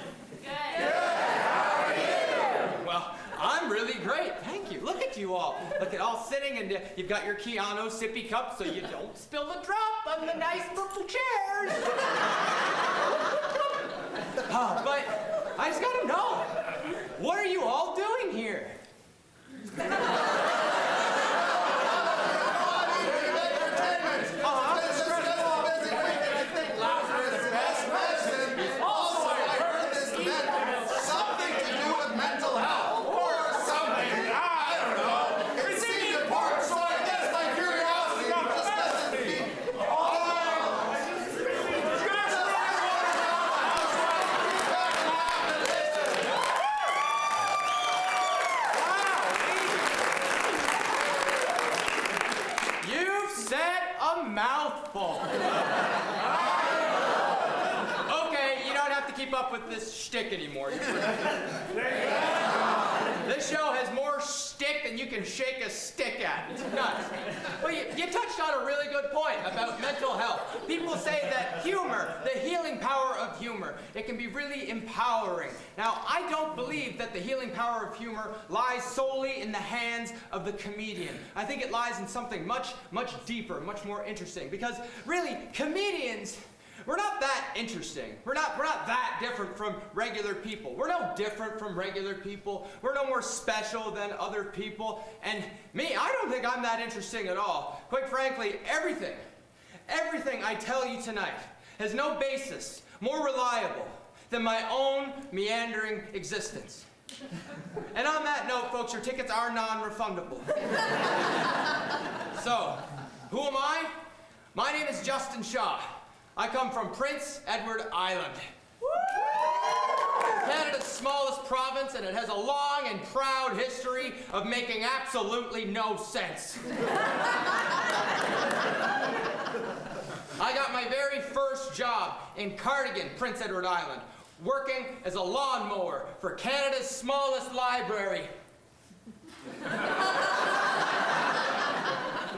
Good. How are you? Well, I'm really great. Thank you. Look at you all. Look at all sitting, and you've got your Keyano sippy cup so you don't spill a drop on the nice purple chairs. But I just gotta know, what are you all doing here? Mouthful. Okay, you don't have to keep up with this shtick anymore. This show has more shtick than you can shake a stick at. It's nuts. But you touched on a really good point about mental health. People say that humor, the healing power of humor, it can be really empowering. Now, I don't believe that the healing power of humor lies solely in the hands of the comedian. I think it lies in something much, much deeper, much more interesting. Because really, comedians, we're not that interesting. We're not that different from regular people. We're no different from regular people. We're no more special than other people. And me, I don't think I'm that interesting at all. Quite frankly, everything I tell you tonight has no basis more reliable than my own meandering existence. And on that note, folks, your tickets are non-refundable. So, who am I? My name is Justin Shaw. I come from Prince Edward Island. Canada's smallest province, and it has a long and proud history of making absolutely no sense. I got my very first job in Cardigan, Prince Edward Island, working as a lawnmower for Canada's smallest library.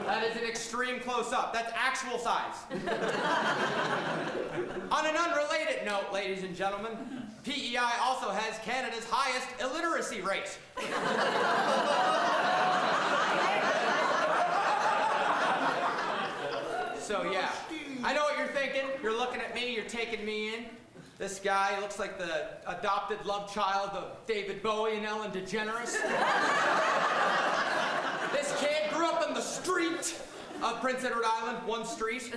That is an extreme close-up. That's actual size. On an unrelated note, ladies and gentlemen, PEI also has Canada's highest illiteracy rate. So yeah, I know what you're thinking. You're looking at me, you're taking me in. This guy looks like the adopted love child of David Bowie and Ellen DeGeneres. This kid grew up on the street of Prince Edward Island, one street,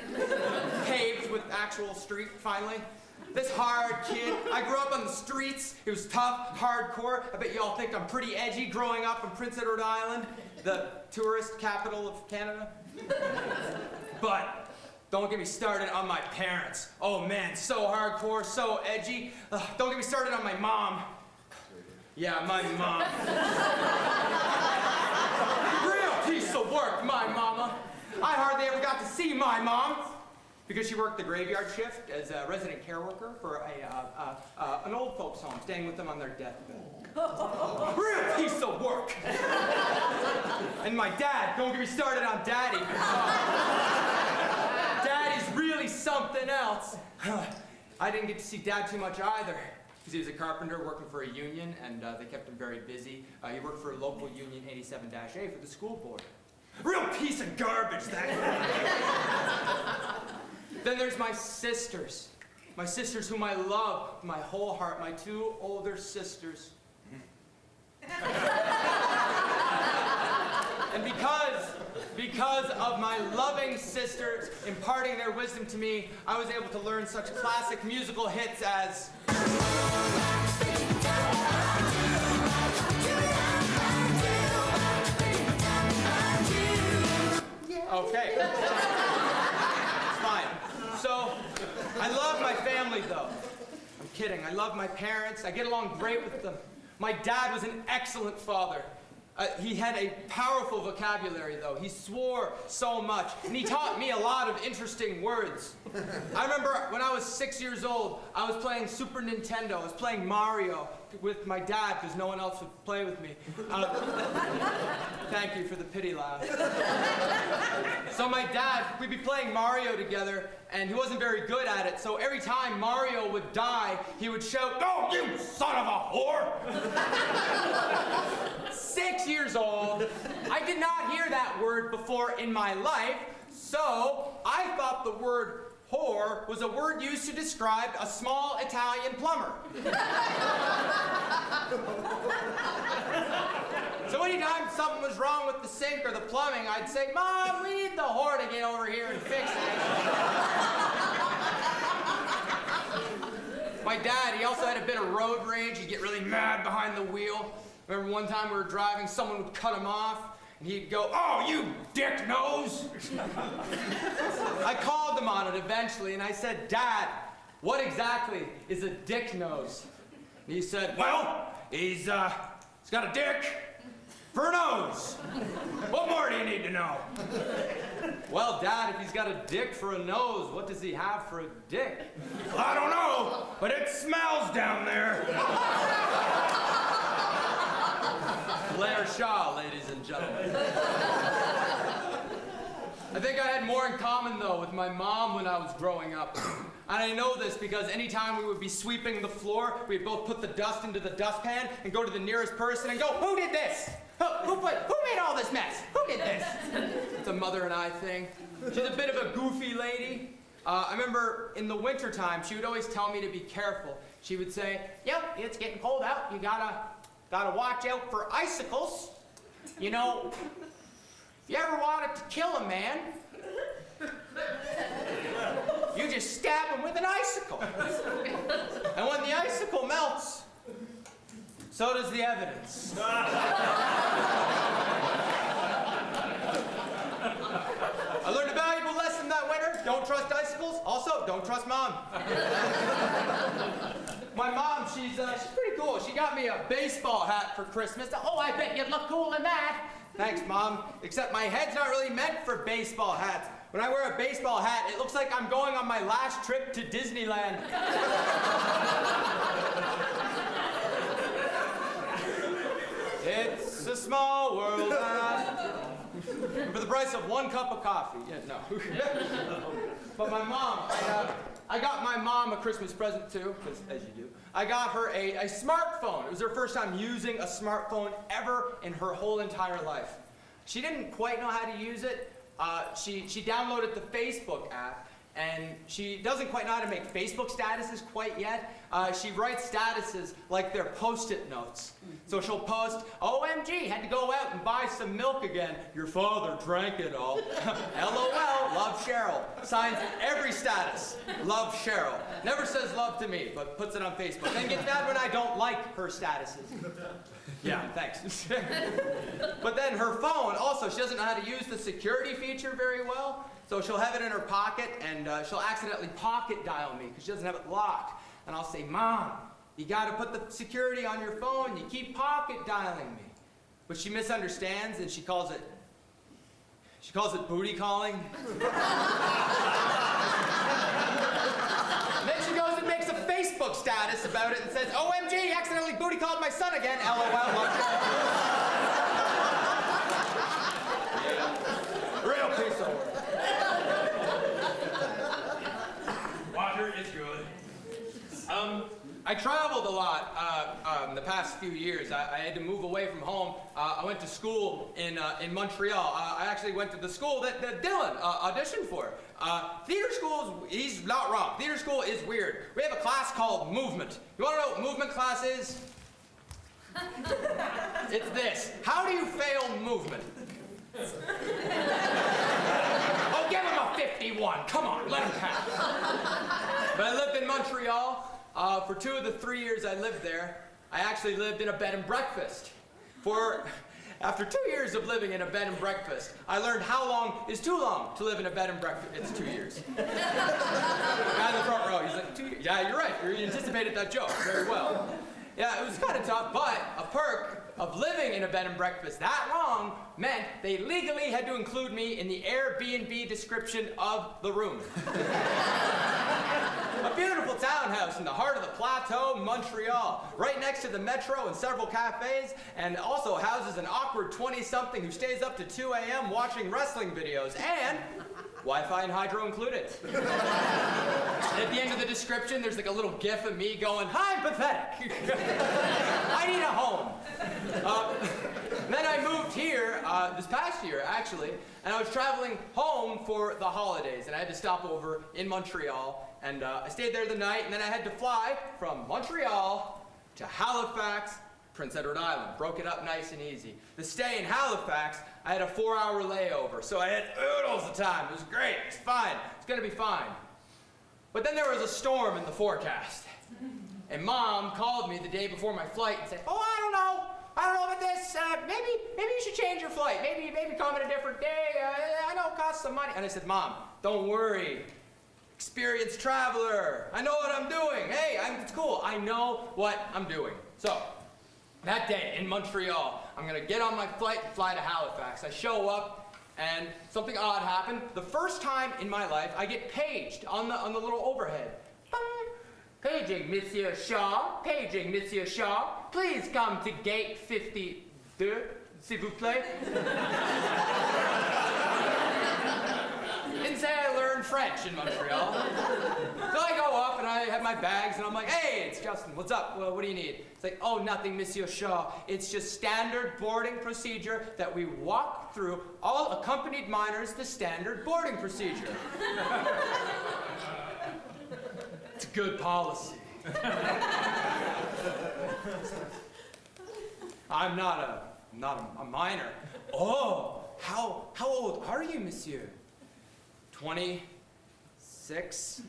paved with actual street, finally. This hard kid, I grew up on the streets. It was tough, hardcore. I bet you all think I'm pretty edgy growing up in Prince Edward Island, the tourist capital of Canada. But don't get me started on my parents. Oh man, so hardcore, so edgy. Don't get me started on my mom. Yeah, my mom. Real piece of work, my mama. I hardly ever got to see my mom because she worked the graveyard shift as a resident care worker for an old folks home, staying with them on their deathbed. Real piece of work. And my dad, don't get me started on Daddy. Daddy's really something else. I didn't get to see Dad too much either, because he was a carpenter working for a union, and they kept him very busy. He worked for a local union 87-A for the school board. Real piece of garbage, that guy. Then there's my sisters. My sisters whom I love with my whole heart, my two older sisters. And because of my loving sisters imparting their wisdom to me, I was able to learn such classic musical hits as... Okay. It's fine. So, I love my family, though. I'm kidding. I love my parents. I get along great with them. My dad was an excellent father. He had a powerful vocabulary, though. He swore so much, and he taught me a lot of interesting words. I remember when I was 6 years old, I was playing Super Nintendo. I was playing Mario with my dad because no one else would play with me. Thank you for the pity laugh. So my dad, we'd be playing Mario together, and he wasn't very good at it, so every time Mario would die, he would shout, "Oh, you son of a whore!" 6 years old. I did not hear that word before in my life, so I thought the word whore was a word used to describe a small Italian plumber. So anytime something was wrong with the sink or the plumbing, I'd say, "Mom, we need the whore to get over here and fix it." My dad, he also had a bit of road rage. He'd get really mad behind the wheel. Remember one time we were driving, someone would cut him off, and he'd go, "Oh, you dick nose!" I called him on it eventually, and I said, "Dad, what exactly is a dick nose?" And he said, "Well, he's got a dick for a nose. What more do you need to know?" "Well, Dad, if he's got a dick for a nose, what does he have for a dick?" "I don't know, but it smells down there." Blair Shaw, ladies and gentlemen. I think I had more in common, though, with my mom when I was growing up. And I know this because anytime we would be sweeping the floor, we'd both put the dust into the dustpan and go to the nearest person and go, "Who did this? Who made all this mess? Who did this?" It's a mother and I thing. She's a bit of a goofy lady. I remember in the wintertime, she would always tell me to be careful. She would say, "Yep, it's getting cold out. You gotta watch out for icicles. You know, if you ever wanted to kill a man, you just stab him with an icicle. And when the icicle melts, so does the evidence." I learned a valuable lesson that winter. Don't trust icicles. Also, don't trust Mom. My mom, she's pretty cool. She got me a baseball hat for Christmas. "Oh, I bet you'd look cool in that." "Thanks, Mom. Except my head's not really meant for baseball hats. When I wear a baseball hat, it looks like I'm going on my last trip to Disneyland." It's a small world, for the price of 1 cup of coffee. Yeah, no. But my mom, I got my mom a Christmas present too, because as you do. I got her a smartphone. It was her first time using a smartphone ever in her whole entire life. She didn't quite know how to use it. She downloaded the Facebook app, and she doesn't quite know how to make Facebook statuses quite yet. She writes statuses like they're Post-it notes. So she'll post, "OMG, had to go out and buy some milk again. Your father drank it all. LOL, love Cheryl." Signs every status, "Love Cheryl." Never says love to me, but puts it on Facebook. Then gets mad when I don't like her statuses. Yeah, thanks. But then her phone, also, she doesn't know how to use the security feature very well. So she'll have it in her pocket, and she'll accidentally pocket dial me because she doesn't have it locked. And I'll say, "Mom, you got to put the security on your phone. You keep pocket dialing me." But she misunderstands, and she calls it booty calling. Then she goes and makes a Facebook status about it and says, "OMG, accidentally booty called my son again. LOL, love you." Real piece of work. Water is good. I traveled a lot the past few years. I had to move away from home. I went to school in Montreal. I actually went to the school that Dylan auditioned for. Theater school, he's not wrong. Theater school is weird. We have a class called movement. You want to know what movement class is? It's this. How do you fail movement? Oh, give him a 51. Come on, let him pass. But I lived in Montreal. For 2 of the 3 years I lived there, I actually lived in a bed and breakfast. After 2 years of living in a bed and breakfast, I learned how long is too long to live in a bed and breakfast. It's 2 years. Guy in the front row, he's like, 2 years. Yeah, you're right. You anticipated that joke very well. Yeah, it was kind of tough, but a perk of living in a bed and breakfast that long meant they legally had to include me in the Airbnb description of the room. A beautiful townhouse in the heart of the plateau, Montreal, right next to the metro and several cafes, and also houses an awkward 20-something who stays up to 2 a.m. watching wrestling videos, and Wi-Fi and hydro included. And at the end of the description, there's like a little gif of me going, "I'm pathetic. I need a home." Then I moved here this past year, actually, and I was traveling home for the holidays, and I had to stop over in Montreal, and I stayed there the night, and then I had to fly from Montreal to Halifax, Prince Edward Island. Broke it up nice and easy. The stay in Halifax, I had a 4-hour layover, so I had oodles of time. It was great. It's fine. It's gonna be fine. But then there was a storm in the forecast, and Mom called me the day before my flight and said, "Oh, I don't know about this. Maybe you should change your flight. Maybe come at a different day. I know it costs some money." And I said, "Mom, don't worry. Experienced traveler. I know what I'm doing. Hey, it's cool. I know what I'm doing." So that day in Montreal, I'm gonna get on my flight and fly to Halifax. I show up, and something odd happened. The first time in my life, I get paged on the little overhead. "Paging Monsieur Shaw, paging Monsieur Shaw. Please come to gate 52, s'il vous plaît." Didn't say I learned French in Montreal. So I go up and I have my bags and I'm like, "Hey, it's Justin. What's up? Well, what do you need?" It's like, "Oh, nothing, Monsieur Shaw. It's just standard boarding procedure that we walk through, all accompanied minors, the standard boarding procedure." It's good policy. I'm not a minor. "Oh, how old are you, Monsieur?" 26.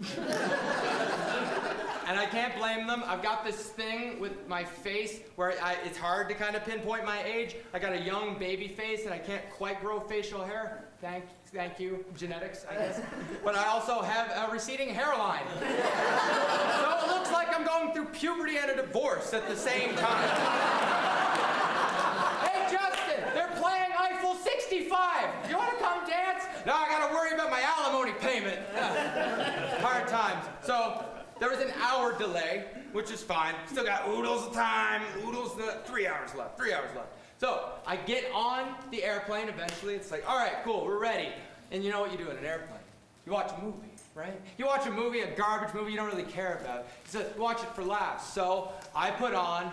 And I can't blame them. I've got this thing with my face where it's hard to kind of pinpoint my age. I got a young baby face and I can't quite grow facial hair. Thank you, genetics, I guess. But I also have a receding hairline. So it looks like I'm going through puberty and a divorce at the same time. "Hey, Justin, they're playing Eiffel 65. You want to come dance?" "No, I got to worry about my alimony payment." Hard times. So there was an hour delay, which is fine. Still got oodles of time. 3 hours left. 3 hours left. So I get on the airplane eventually. It's like, all right, cool, we're ready. And you know what you do in an airplane? You watch a movie, right? You watch a movie, a garbage movie you don't really care about. You watch it for laughs. So I put on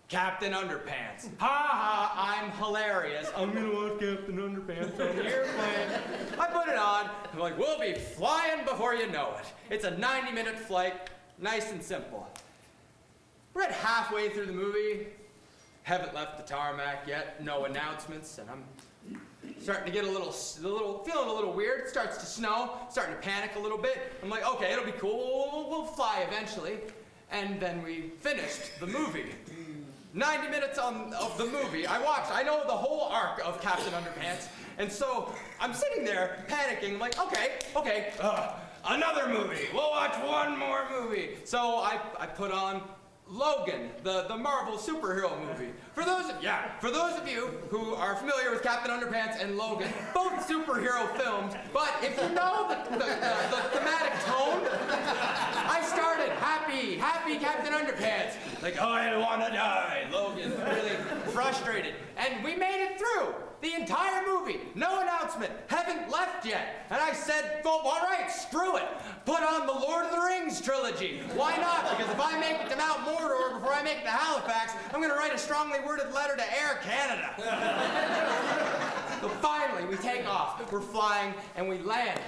Captain Underpants. Ha ha, I'm hilarious. I'm gonna watch Captain Underpants on the airplane. I put it on. I'm like, we'll be flying before you know it. It's a 90-minute flight, nice and simple. We're at halfway through the movie. Haven't left the tarmac yet, no announcements, and I'm starting to get feeling a little weird. It starts to snow, starting to panic a little bit. I'm like, okay, it'll be cool, we'll fly eventually. And then we finished the movie. 90 minutes of the movie, I know the whole arc of Captain Underpants, and so I'm sitting there panicking. I'm like, okay, another movie. We'll watch one more movie. So I put on Logan, the Marvel superhero movie. For those of you who are familiar with Captain Underpants and Logan, both superhero films, but if you know the thematic tone, I started happy Captain Underpants. Like, oh, I don't want to die. Logan, really frustrated. And we made it through the entire movie. No announcement. Haven't left yet. And I said, well, all right, screw it. Put on the Lord of the Rings trilogy. Why not? Because if I make it to Mount Mordor before I make it to Halifax, I'm going to write a strongly worded letter to Air Canada. So finally, we take off. We're flying, and we land.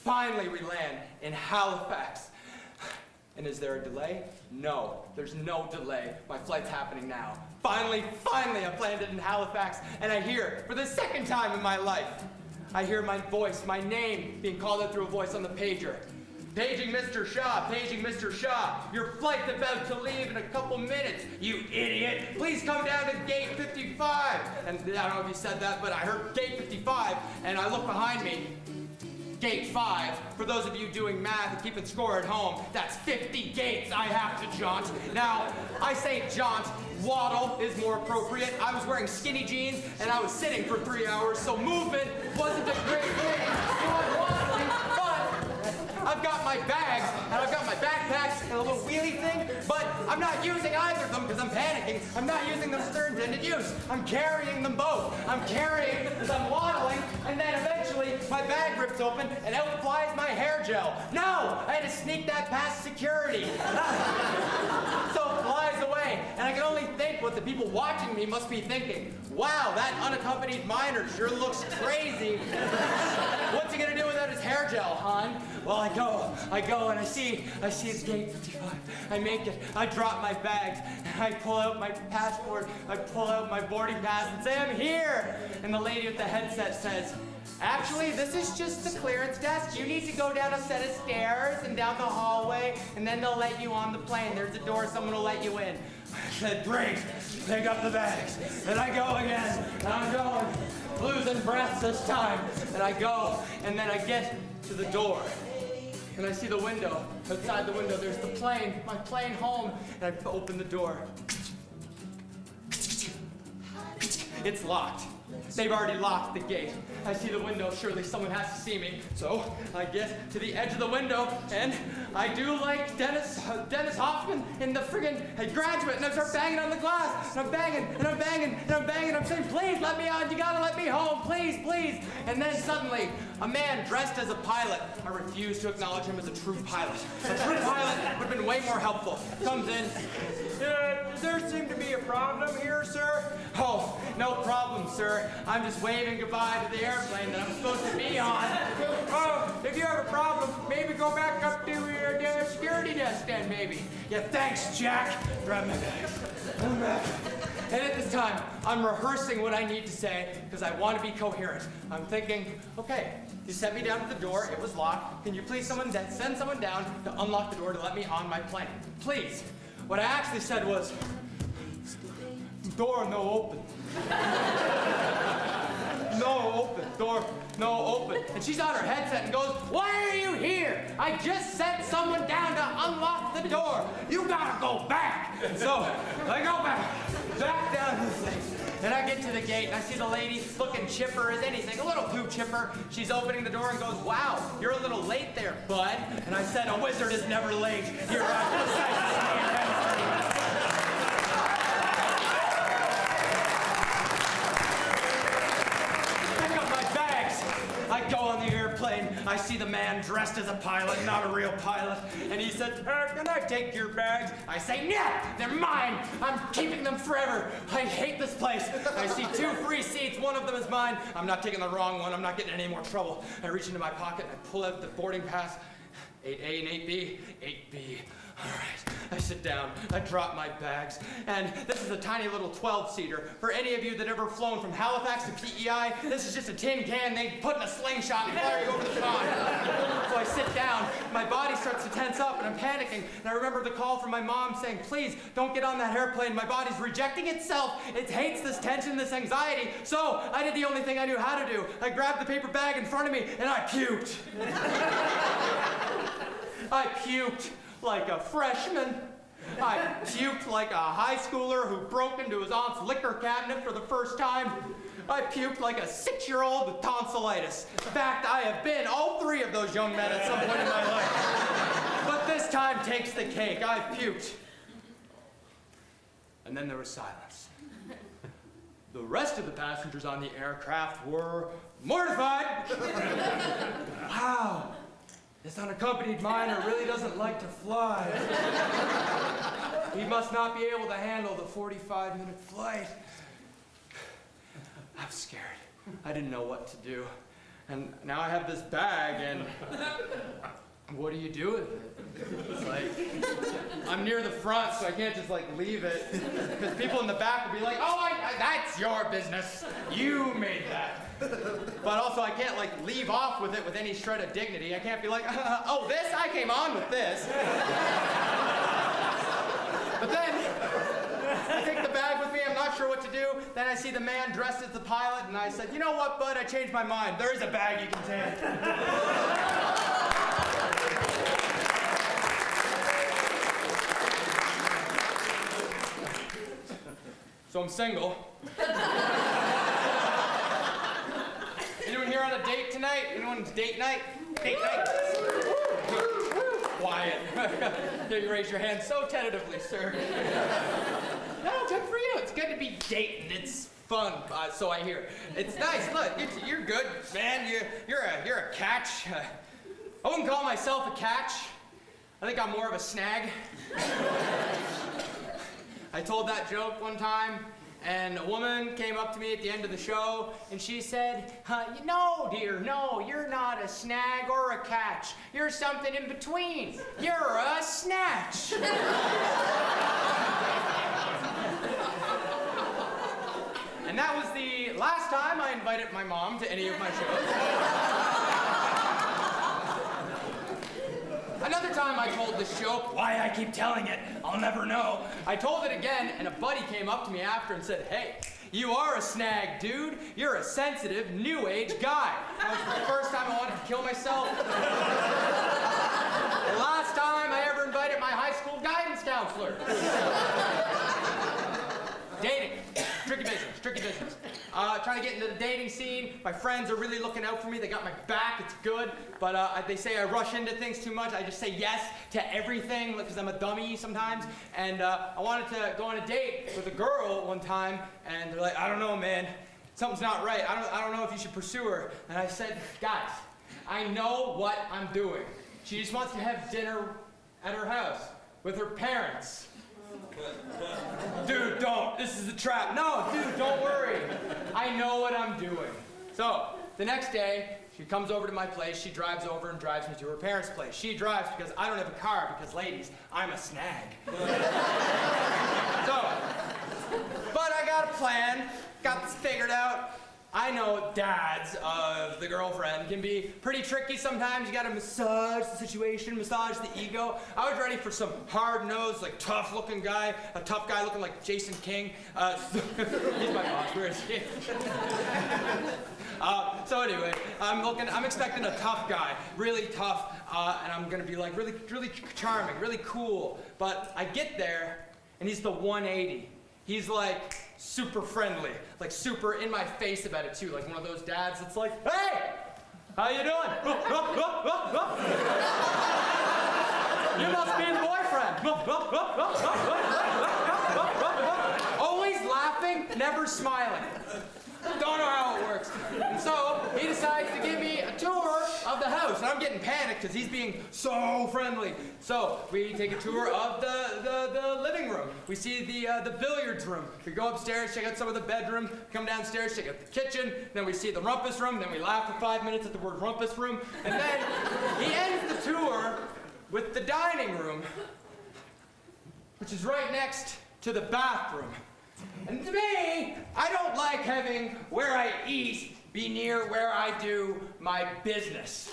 Finally, we land in Halifax. And is there a delay? No, there's no delay. My flight's happening now. Finally, I've landed in Halifax, and I hear, for the second time in my life, I hear my voice, my name, being called out through a voice on the pager. Paging Mr. Shaw, paging Mr. Shaw. Your flight's about to leave in a couple minutes, you idiot. Please come down to gate 55. And I don't know if you said that, but I heard gate 55, and I look behind me. Gate 5, for those of you doing math and keeping score at home, that's 50 gates I have to jaunt. Now, I say jaunt waddle is more appropriate. I was wearing skinny jeans and I was sitting for 3 hours, so movement wasn't a great thing. So I'm waddling, but I've got my bags and I've got my backpack and a little wheelie thing, but I'm not using either of them because I'm panicking. I'm not using them for their intended use. I'm carrying them both. I'm carrying as I'm waddling, and then eventually my bag rips open and out flies my hair gel. No! I had to sneak that past security. So it flies away, and I can only think what the people watching me must be thinking. Wow, that unaccompanied minor sure looks crazy. What's he gonna do without his hair gel, hon? Well, I go, and I see it's gate 55. I make it, I drop my bags, and I pull out my passport, I pull out my boarding pass and say, I'm here! And the lady with the headset says, actually, this is just the clearance desk. You need to go down a set of stairs and down the hallway, and then they'll let you on the plane. There's a door, someone will let you in. I said, great, pick up the bags. And I go again, and I'm going, losing breath this time. And I go, and then I get to the door. And I see the window. Outside the window, there's the plane, my plane home. And I open the door. It's locked. They've already locked the gate. I see the window, surely someone has to see me. So I get to the edge of the window, and I do like Dennis Hoffman in the friggin' Graduate, and I start banging on the glass, and I'm banging, and I'm banging, and I'm banging, and I'm saying, please let me on, you gotta let me home, please, please. And then suddenly, a man dressed as a pilot, I refuse to acknowledge him as a true pilot. A true pilot would have been way more helpful. Comes in, does there seem to be a problem here, sir? Oh, no problem, sir. I'm just waving goodbye to the airplane that I'm supposed to be on. Oh, if you have a problem, maybe go back up to your security desk then, maybe. Yeah, thanks, Jack. Grab my bags. And at this time, I'm rehearsing what I need to say because I want to be coherent. I'm thinking, okay, you sent me down to the door, it was locked. Can you please send someone down to unlock the door to let me on my plane? Please. What I actually said was, door no open. No open, door no open. And she's on her headset and goes, why are you here? I just sent someone down to unlock the door. You gotta go back. So I go back down this thing. And I get to the gate and I see the lady looking chipper as anything, a little too chipper. She's opening the door and goes, wow, you're a little late there, bud. And I said, a wizard is never late. You're I go on the airplane, I see the man dressed as a pilot, not a real pilot, and he said, can I take your bags? I say, no, they're mine. I'm keeping them forever. I hate this place. I see 2 free seats, one of them is mine. I'm not taking the wrong one, I'm not getting in any more trouble. I reach into my pocket and I pull out the boarding pass, 8A and 8B, 8B. All right, I sit down, I drop my bags, and this is a tiny little 12-seater. For any of you that ever flown from Halifax to PEI, this is just a tin can they put in a slingshot and fire you over the pond. So I sit down, my body starts to tense up, and I'm panicking, and I remember the call from my mom saying, please, don't get on that airplane, my body's rejecting itself. It hates this tension, this anxiety. So I did the only thing I knew how to do. I grabbed the paper bag in front of me, and I puked. I puked like a freshman. I puked like a high schooler who broke into his aunt's liquor cabinet for the first time. I puked like a 6-year-old with tonsillitis. In fact, I have been all 3 of those young men at some point in my life. But this time takes the cake. I puked. And then there was silence. The rest of the passengers on the aircraft were mortified. Wow. This unaccompanied minor really doesn't like to fly. He must not be able to handle the 45-minute flight. I was scared. I didn't know what to do. And now I have this bag, and what do you do with it? It's like, I'm near the front, so I can't just like leave it. Because people in the back will be like, oh, that's your business. You made that. But also I can't like leave off with it with any shred of dignity. I can't be like, oh, this? I came on with this. But then I take the bag with me, I'm not sure what to do. Then I see the man dressed as the pilot, and I said, you know what, bud, I changed my mind. There is a bag you can take. so I'm single. Anyone here on a date tonight? Anyone date night? Date night? Quiet. You raise your hand so tentatively, sir. No, good for you. It's good to be dating. It's fun, so I hear. It's nice. Look, you're good, man. You're a catch. I wouldn't call myself a catch. I think I'm more of a snag. I told that joke one time, and a woman came up to me at the end of the show, and she said, no, dear, no, you're not a snag or a catch. You're something in between. You're a snatch. And that was the last time I invited my mom to any of my shows. Another time I told this joke, why I keep telling it, I'll never know. I told it again, and a buddy came up to me after and said, hey, you are a snag, dude. You're a sensitive, new age guy. That was the first time I wanted to kill myself. The last time I ever invited my high school guidance counselor. Dating. Tricky business, tricky business. Trying to get into the dating scene. My friends are really looking out for me. They got my back, it's good. But they say I rush into things too much. I just say yes to everything because I'm a dummy sometimes. And I wanted to go on a date with a girl one time, and they're like, I don't know, man. Something's not right. I don't know if you should pursue her. And I said, guys, I know what I'm doing. She just wants to have dinner at her house with her parents. Dude, don't. This is a trap. No, dude, don't worry. I know what I'm doing. So, the next day, she comes over to my place. She drives over and drives me to her parents' place. She drives because I don't have a car because, ladies, I'm a snag. So, but I got a plan. Got this figured out. I know dads of the girlfriend can be pretty tricky sometimes. You gotta massage the situation, massage the ego. I was ready for some hard-nosed, like tough-looking guy, a tough guy looking like Jason King. He's my boss, where is he? So anyway, I'm expecting a tough guy, really tough, and I'm gonna be like really charming, really cool. But I get there, and he's the 180. He's like super friendly, like super in my face about it too, like one of those dads that's like, hey, how you doing? You must be the boyfriend. Always laughing, never smiling. Don't know how it works. And so he decides to give me a tour of the house. And I'm getting panicked because he's being so friendly. So we take a tour of the living room. We see the billiards room. We go upstairs, check out some of the bedroom, come downstairs, check out the kitchen. Then we see the rumpus room. Then we laugh for 5 minutes at the word rumpus room. And then he ends the tour with the dining room, which is right next to the bathroom. And to me, I don't like having where I eat be near where I do my business.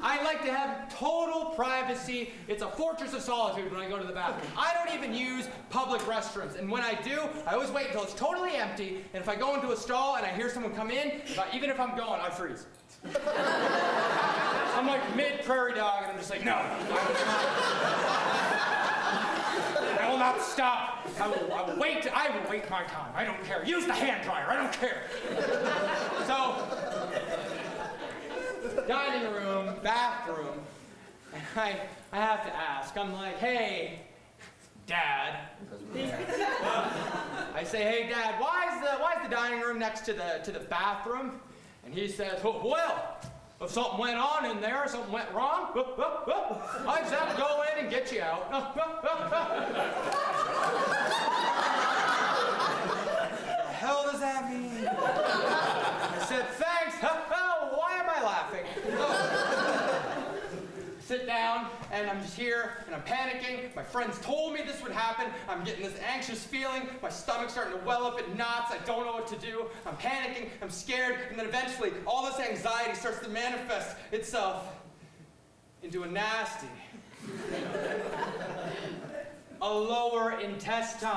I like to have total privacy. It's a fortress of solitude when I go to the bathroom. I don't even use public restrooms. And when I do, I always wait until it's totally empty. And if I go into a stall and I hear someone come in, even if I'm going, I freeze. I'm like mid-prairie dog, and I'm just like, no. I will not stop. I will wait. I will wait my time. I don't care. Use the hand dryer. I don't care. So, dining room, bathroom, and I have to ask. I'm like, hey, Dad. I say, hey, Dad, why is the dining room next to the bathroom? And he says, well, if something went on in there, something went wrong, I just have to go in and get you out. What the hell does that mean? I said, thanks. Why am I laughing? Sit down, and I'm just here, and I'm panicking. My friends told me this would happen. I'm getting this anxious feeling. My stomach's starting to well up in knots. I don't know what to do. I'm panicking. I'm scared. And then eventually, all this anxiety starts to manifest itself into a nasty, a lower intestine.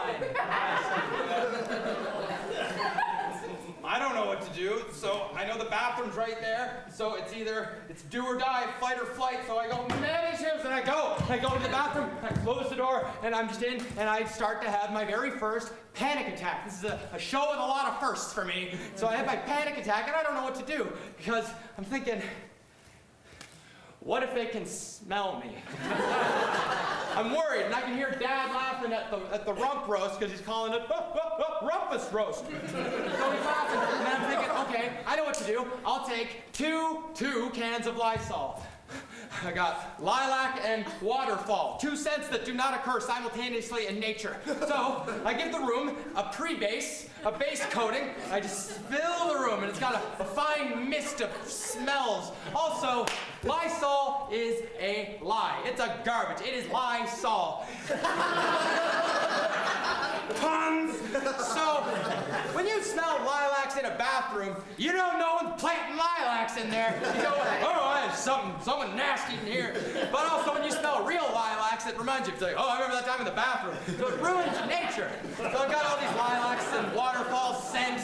I don't know what to do, so I know the bathroom's right there, so it's do or die, fight or flight, so I go, many ships, and I go to the bathroom, I close the door, and I'm just in, and I start to have my very first panic attack. This is a show with a lot of firsts for me, so I have my panic attack, and I don't know what to do, because I'm thinking, what if they can smell me? I'm worried, and I can hear Dad laughing at the rump roast because he's calling it rumpus roast. So he's laughing, and I'm thinking, okay, I know what to do. I'll take two cans of Lysol. I got lilac and waterfall, 2 scents that do not occur simultaneously in nature. So I give the room a base coating. I just fill the room, and it's got a fine mist of smells. Also, Lysol is a lie. It's a garbage. It is Lysol. Puns! So, when you smell lilacs in a bathroom, you don't know one's planting lilacs in there. You go, oh, there's something nasty in here. But also, when you smell real lilacs, it reminds you, it's like, oh, I remember that time in the bathroom. So it ruins nature. So I've got all these lilacs and waterfall scent.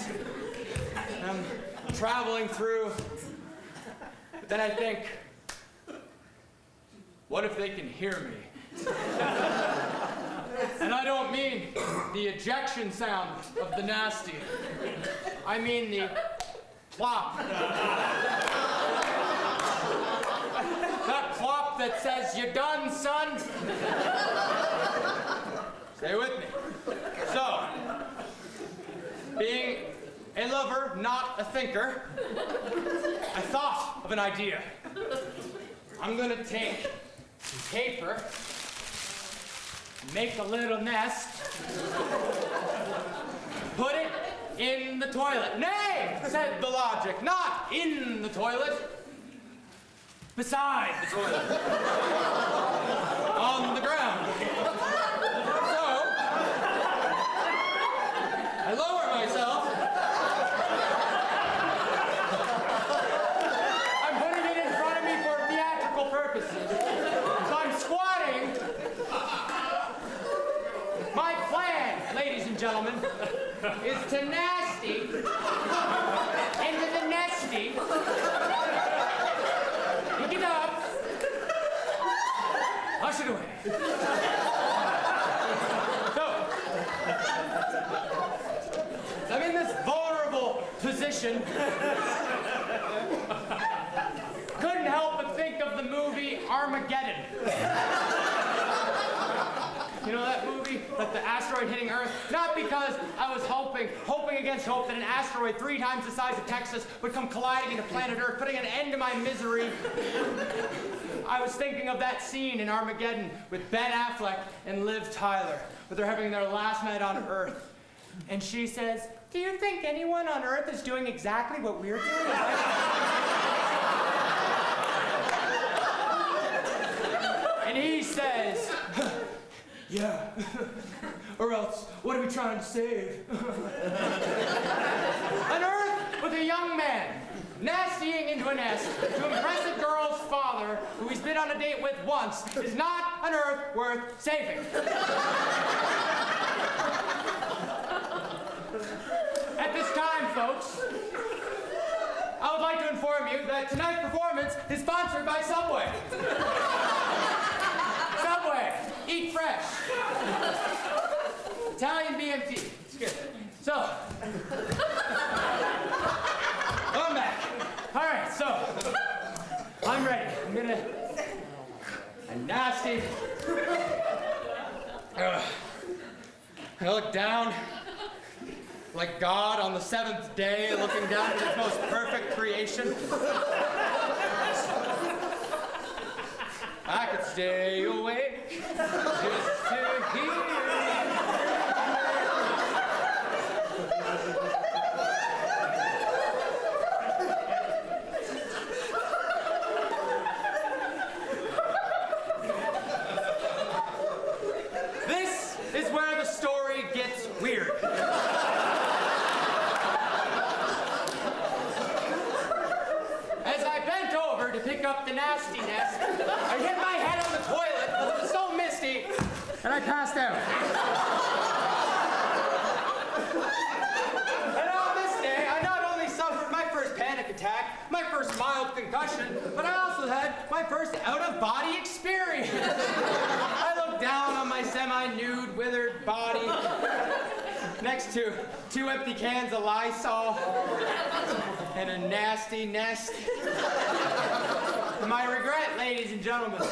And I'm traveling through. But then I think, what if they can hear me? And I don't mean the ejection sound of the nasty. I mean the plop. That plop that says, "You done, son?" Stay with me. So, being a lover, not a thinker, I thought of an idea. I'm gonna take some paper, make a little nest, put it in the toilet. Nay, said the logic, not in the toilet, beside the toilet, on the ground. So, I lower myself. I'm putting it in front of me for theatrical purposes. So I'm squatting. My plan, ladies and gentlemen, is to nasty into the nesty, pick it up, hush it away. So, I'm in this vulnerable position. Couldn't help but think of the movie Armageddon. You know that movie, like the asteroid hitting Earth? Not because I was hoping against hope that an asteroid 3 times the size of Texas would come colliding into planet Earth, putting an end to my misery. I was thinking of that scene in Armageddon with Ben Affleck and Liv Tyler, where they're having their last night on Earth. And she says, "Do you think anyone on Earth is doing exactly what we're doing?" And he says, "Yeah, or else, what are we trying to save?" An Earth with a young man nastying into a nest to impress a girl's father who he's been on a date with once is not an Earth worth saving. At this time, folks, I would like to inform you that tonight's performance is sponsored by Subway. Subway, eat fresh. Italian BMT. It's good. So, I'm back. All right, so, I'm ready. I'm nasty. I look down like God on the 7th day, looking down at his most perfect creation. I could stay awake just to hear. This is where the story gets weird. As I bent over to pick up the nasty nest, I hit my head on the toilet, it was so misty, and I passed out. And on this day, I not attack, my first mild concussion, but I also had my first out-of-body experience. I looked down on my semi-nude, withered body next to 2 empty cans of Lysol and a nasty nest. My regret, ladies and gentlemen,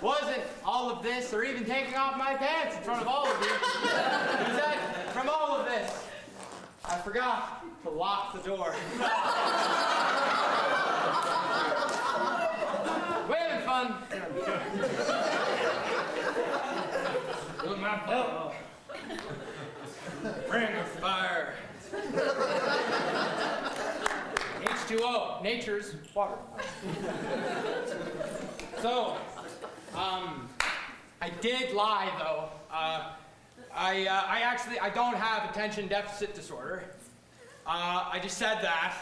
wasn't all of this or even taking off my pants in front of all of you. It was that from all of this, I forgot to lock the door. We're having fun. With my belt. Ring of fire. H2O, nature's water. So, I did lie though. I don't have attention deficit disorder. I just said that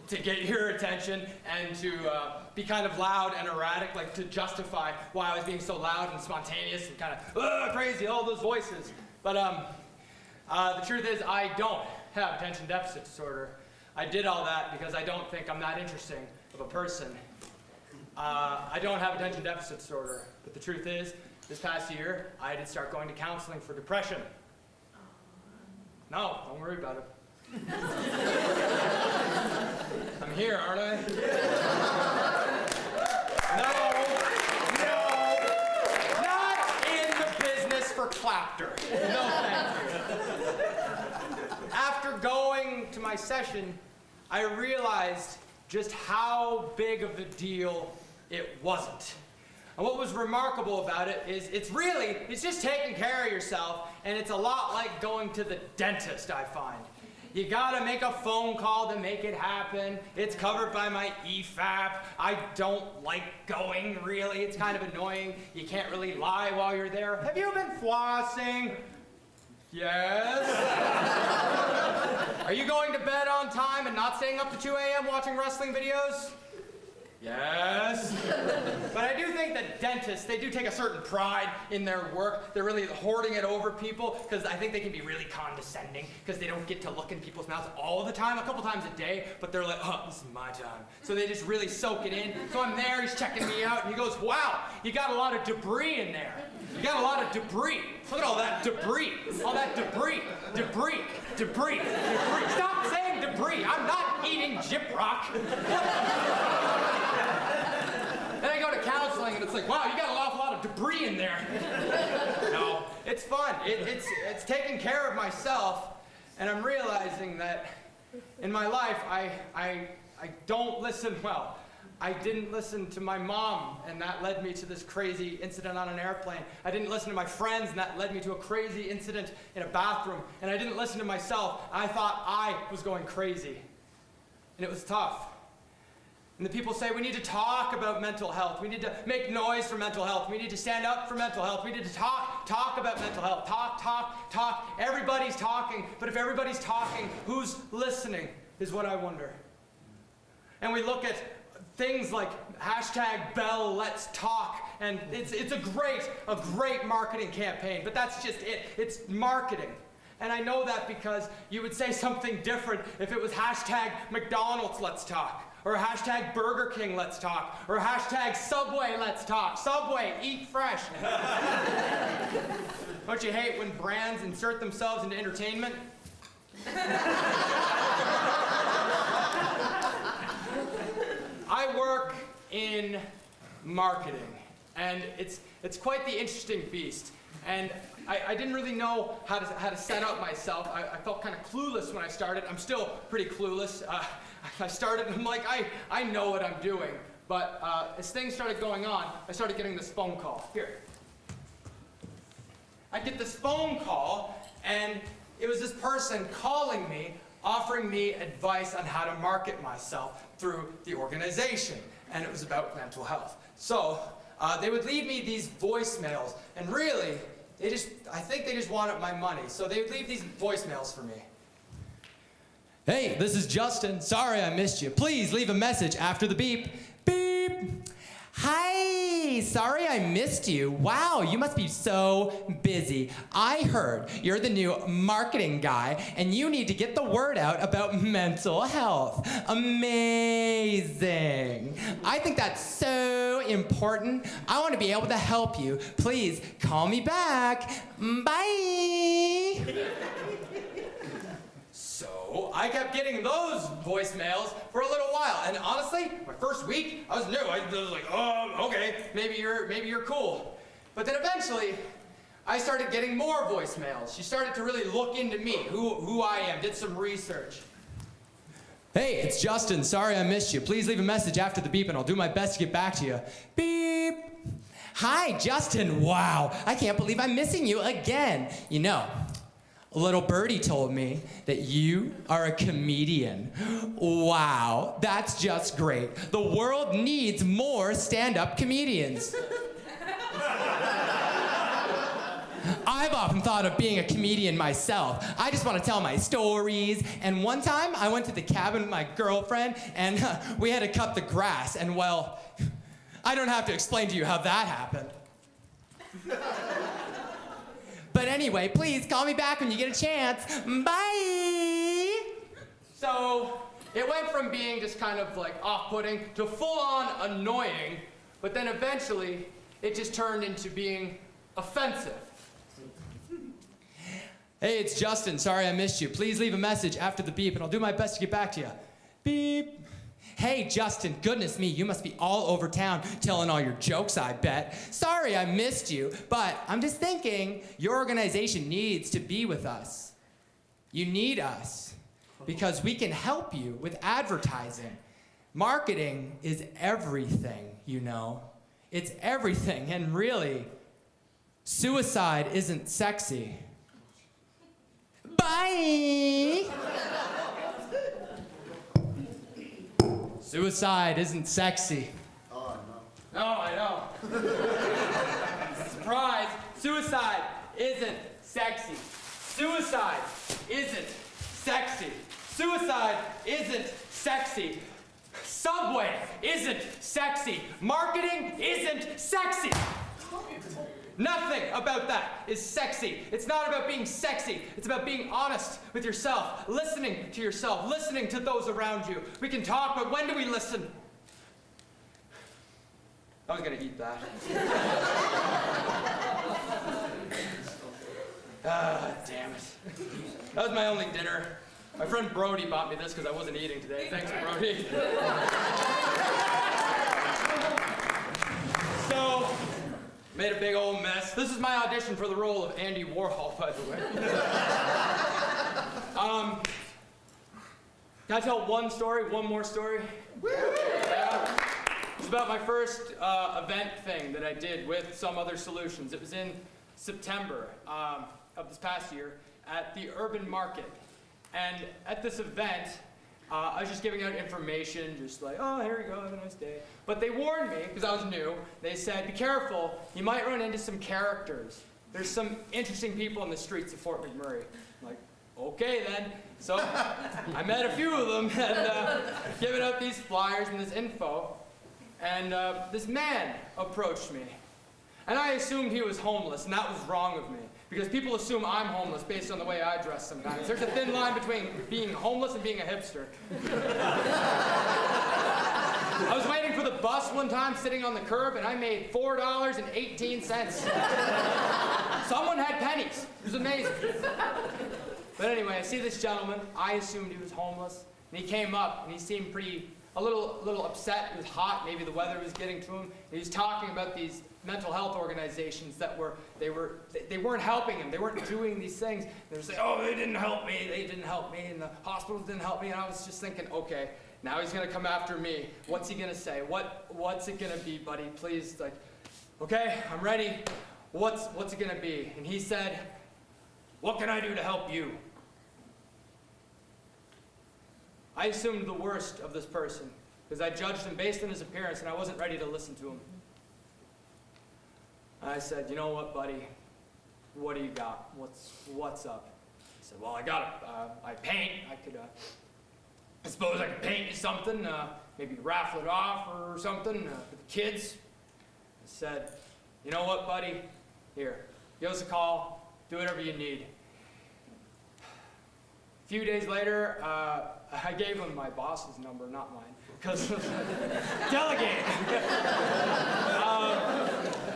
to get your attention and to be kind of loud and erratic, like to justify why I was being so loud and spontaneous and kind of crazy, all those voices. But the truth is I don't have attention deficit disorder. I did all that because I don't think I'm that interesting of a person. I don't have attention deficit disorder, but the truth is, this past year, I did start going to counseling for depression. No, don't worry about it. I'm here, aren't I? No, not in the business for clapter. No thank you. After going to my session, I realized just how big of a deal it wasn't. And what was remarkable about it is it's just taking care of yourself, and it's a lot like going to the dentist, I find. You gotta make a phone call to make it happen. It's covered by my EFAP. I don't like going, really. It's kind of annoying. You can't really lie while you're there. Have you been flossing? Yes. Are you going to bed on time and not staying up to 2 a.m. watching wrestling videos? Yes. But I do think that dentists, they do take a certain pride in their work. They're really hoarding it over people because I think they can be really condescending because they don't get to look in people's mouths all the time, a couple times a day, but they're like, oh, this is my time. So they just really soak it in. So I'm there, he's checking me out, and he goes, wow, you got a lot of debris in there. You got a lot of debris. Look at all that debris. All that debris. Debris. Debris. Debris. Stop saying debris. I'm not eating gyprock. Then I go to counseling and it's like, wow, you got an awful lot of debris in there. No, it's fun. It's taking care of myself, and I'm realizing that in my life I don't listen well. I didn't listen to my mom, and that led me to this crazy incident on an airplane. I didn't listen to my friends, and that led me to a crazy incident in a bathroom. And I didn't listen to myself. I thought I was going crazy. And it was tough. And the people say we need to talk about mental health. We need to make noise for mental health. We need to stand up for mental health. We need to talk about mental health. Talk. Everybody's talking. But if everybody's talking, who's listening is what I wonder. And we look at things like #BellLet'sTalk, and it's a great marketing campaign, but that's just it. It's marketing. And I know that because you would say something different if it was #McDonald's Let's Talk, or #Burger King Let's Talk, or #Subway Let's Talk. Subway, eat fresh. Don't you hate when brands insert themselves into entertainment? I work in marketing, and it's quite the interesting beast. And I didn't really know how to set up myself. I felt kind of clueless when I started. I'm still pretty clueless. I started and I'm like, I know what I'm doing. But as things started going on, I started getting this phone call. Here. I get this phone call, and it was this person calling me, offering me advice on how to market myself through the organization, and it was about mental health. So they would leave me these voicemails, and really, I think they just wanted my money. So they would leave these voicemails for me. Hey, this is Justin. Sorry I missed you. Please leave a message after the beep. Beep. Hi, sorry I missed you. Wow, you must be so busy. I heard you're the new marketing guy and you need to get the word out about mental health. Amazing. I think that's so important. I want to be able to help you. Please call me back. Bye. So I kept getting those voicemails for a little while, and honestly, my first week, I was new. I was like, oh, okay, maybe you're cool. But then eventually, I started getting more voicemails. She started to really look into me, who I am, did some research. Hey, it's Justin. Sorry I missed you. Please leave a message after the beep, and I'll do my best to get back to you. Beep. Hi, Justin. Wow, I can't believe I'm missing you again. You know, a little birdie told me that you are a comedian. Wow, that's just great. The world needs more stand-up comedians. I've often thought of being a comedian myself. I just want to tell my stories. And one time, I went to the cabin with my girlfriend, and we had to cut the grass. And well, I don't have to explain to you how that happened. But anyway, please call me back when you get a chance. Bye! So it went from being just kind of like off-putting to full-on annoying, but then eventually it just turned into being offensive. Hey, it's Justin. Sorry I missed you. Please leave a message after the beep and I'll do my best to get back to you. Beep. Hey, Justin, goodness me, you must be all over town telling all your jokes, I bet. Sorry I missed you, but I'm just thinking your organization needs to be with us. You need us because we can help you with advertising. Marketing is everything, you know. It's everything, and really, suicide isn't sexy. Bye! Suicide isn't sexy. Oh, no. No, I know. Surprise! Suicide isn't sexy. Suicide isn't sexy. Suicide isn't sexy. Subway isn't sexy. Marketing isn't sexy. Nothing about that is sexy. It's not about being sexy. It's about being honest with yourself, listening to yourself, listening to those around you. We can talk, but when do we listen? I was gonna eat that. Damn it. That was my only dinner. My friend Brody bought me this because I wasn't eating today. Thanks, Brody. So, made a big old mess. This is my audition for the role of Andy Warhol, by the way. Can I tell one more story? Yeah. It's about my first event thing that I did with some other solutions. It was in September of this past year at the Urban Market. And at this event, I was just giving out information, just like, oh, here you go, have a nice day. But they warned me, because I was new, they said, be careful, you might run into some characters. There's some interesting people in the streets of Fort McMurray. I'm like, okay then. So I met a few of them and giving out these flyers and this info. And this man approached me. And I assumed he was homeless, and that was wrong of me. Because people assume I'm homeless based on the way I dress sometimes. There's a thin line between being homeless and being a hipster. I was waiting for the bus one time, sitting on the curb, and I made $4.18. Someone had pennies. It was amazing. But anyway, I see this gentleman. I assumed he was homeless. And he came up, and he seemed a little upset. It was hot. Maybe the weather was getting to him. And he was talking about these mental health organizations that they weren't helping him. They weren't doing these things. They were saying, oh, they didn't help me, and the hospitals didn't help me. And I was just thinking, okay, now he's gonna come after me. What's he gonna say? What's it gonna be, buddy? Please, like, okay, I'm ready. What's it gonna be? And he said, what can I do to help you? I assumed the worst of this person because I judged him based on his appearance and I wasn't ready to listen to him. I said, you know what, buddy? What do you got? What's up? He said, well, I paint. I suppose I could paint you something, maybe raffle it off or something for the kids. said, you know what, buddy? Here, give us a call. Do whatever you need. A few days later, I gave him my boss's number, not mine, because delegate.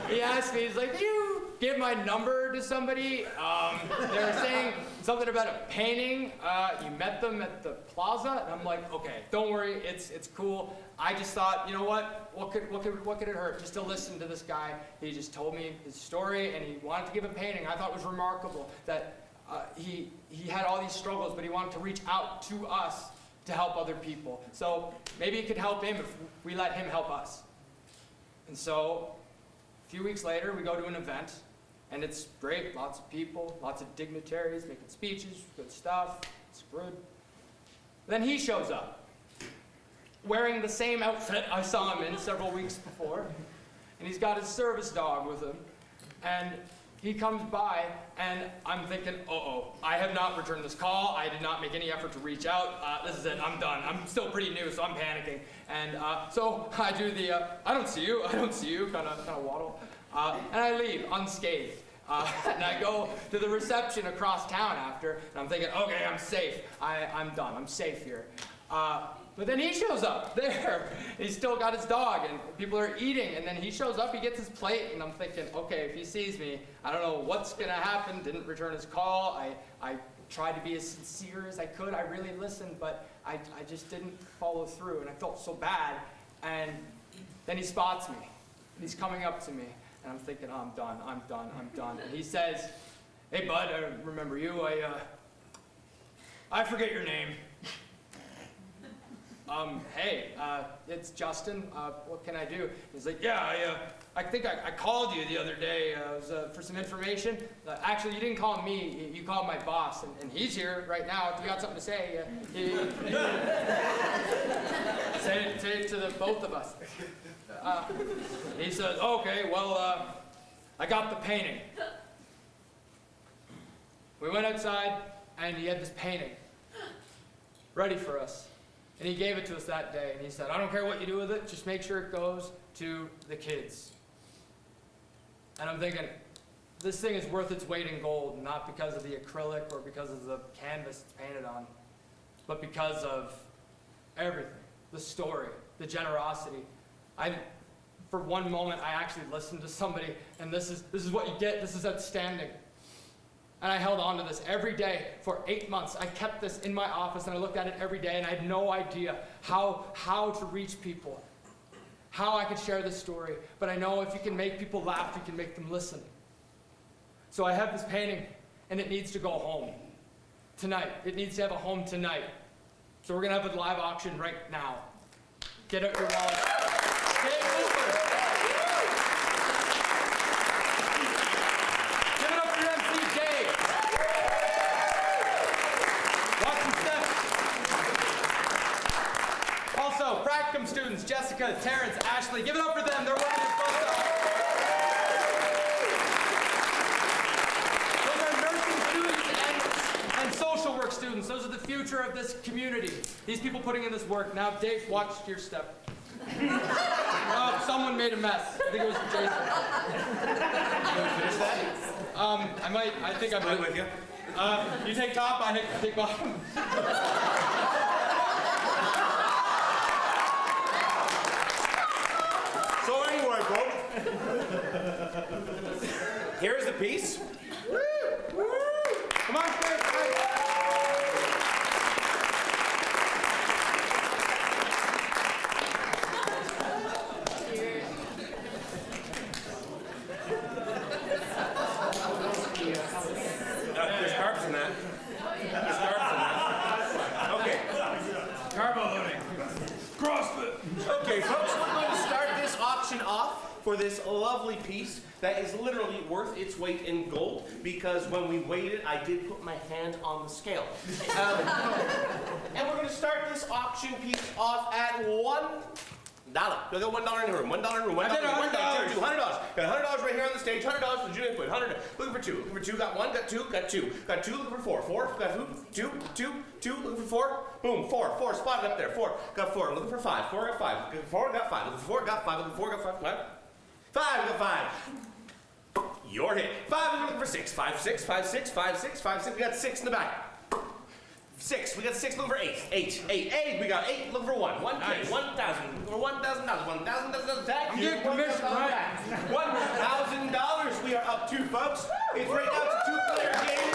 He asked me, he's like, do you give my number to somebody? They were saying something about a painting. You met them at the plaza, and I'm like, okay, don't worry, it's cool. I just thought, you know what? What could it hurt just to listen to this guy? He just told me his story, and he wanted to give a painting. I thought it was remarkable that he had all these struggles, but he wanted to reach out to us to help other people. So maybe it could help him if we let him help us. And so a few weeks later, we go to an event, and it's great. Lots of people, lots of dignitaries making speeches, good stuff. It's good. Then he shows up, wearing the same outfit I saw him in several weeks before, and he's got his service dog with him, and he comes by, and I'm thinking, uh-oh, I have not returned this call. I did not make any effort to reach out. This is it, I'm done. I'm still pretty new, so I'm panicking. And so I do the, I don't see you, kind of waddle. And I leave unscathed. And I go to the reception across town after, and I'm thinking, okay, I'm safe. I'm done, I'm safe here. But then he shows up there. He's still got his dog, and people are eating, and then he shows up, he gets his plate, and I'm thinking, okay, if he sees me, I don't know what's gonna happen. Didn't return his call. I tried to be as sincere as I could. I really listened, but I just didn't follow through, and I felt so bad. And then he spots me. He's coming up to me, and I'm thinking, oh, I'm done. And he says, hey, bud, I remember you. I forget your name. Hey, it's Justin. What can I do? He's like, yeah, I think I called you the other day. It was for some information. Actually, you didn't call me. You called my boss, and he's here right now. If you got something to say, say it to the both of us. He says, okay, well, I got the painting. We went outside, and he had this painting ready for us. And he gave it to us that day, and he said, I don't care what you do with it, just make sure it goes to the kids. And I'm thinking, this thing is worth its weight in gold, not because of the acrylic or because of the canvas it's painted on, but because of everything, the story, the generosity. For one moment, I actually listened to somebody, and this is what you get, this is outstanding. And I held on to this every day for 8 months. I kept this in my office, and I looked at it every day, and I had no idea how to reach people, how I could share this story. But I know if you can make people laugh, you can make them listen. So I have this painting, and it needs to go home tonight. It needs to have a home tonight. So we're going to have a live auction right now. Get out your wallet. Dave Boutilier. Also, Practicum students, Jessica, Terrence, Ashley, give it up for them. They're working their butts off. Those are nursing students and social work students. Those are the future of this community. These people putting in this work. Now, Dave, watch your step. Oh, someone made a mess. I think it was Jason. You want to finish that? I think I might. I'm with you. You take top, I take bottom. So anyway, folks, here's the piece. Come on, quick. There's carbs in that. There's carbs in that. Okay. Carbo loading. CrossFit. Okay, folks, we're going to start this auction off for this lovely piece that is literally worth its weight in gold, because when we weighed it, I did put my hand on the scale. And we're going to start this auction piece off at $1. We got $1 in the room, $1 in the room, $1 in the room, $1, $2, $100. Got $100 right here on the stage, $100 for the junior input, 100. Looking for two, got one, got two, got two, looking for four, got two, looking for four, boom, four, spotted up there, four, got four, looking for five, four, got five, looking for four, got five, looking for four, got five, looking for four, got five, 5, we got 5. Your hit. 5, we're looking for 6. 5, 6, 5, 6, 5, 6, 5, 6. We got 6 in the back. 6, we got 6, looking for 8. 8, 8, 8, we got 8, looking for 1. 1K, Nice. 1,000, or $1,000, $1,000, tag. I'm getting commission, right? $1,000 we are up to, folks. It's right now, it's a 2-player game.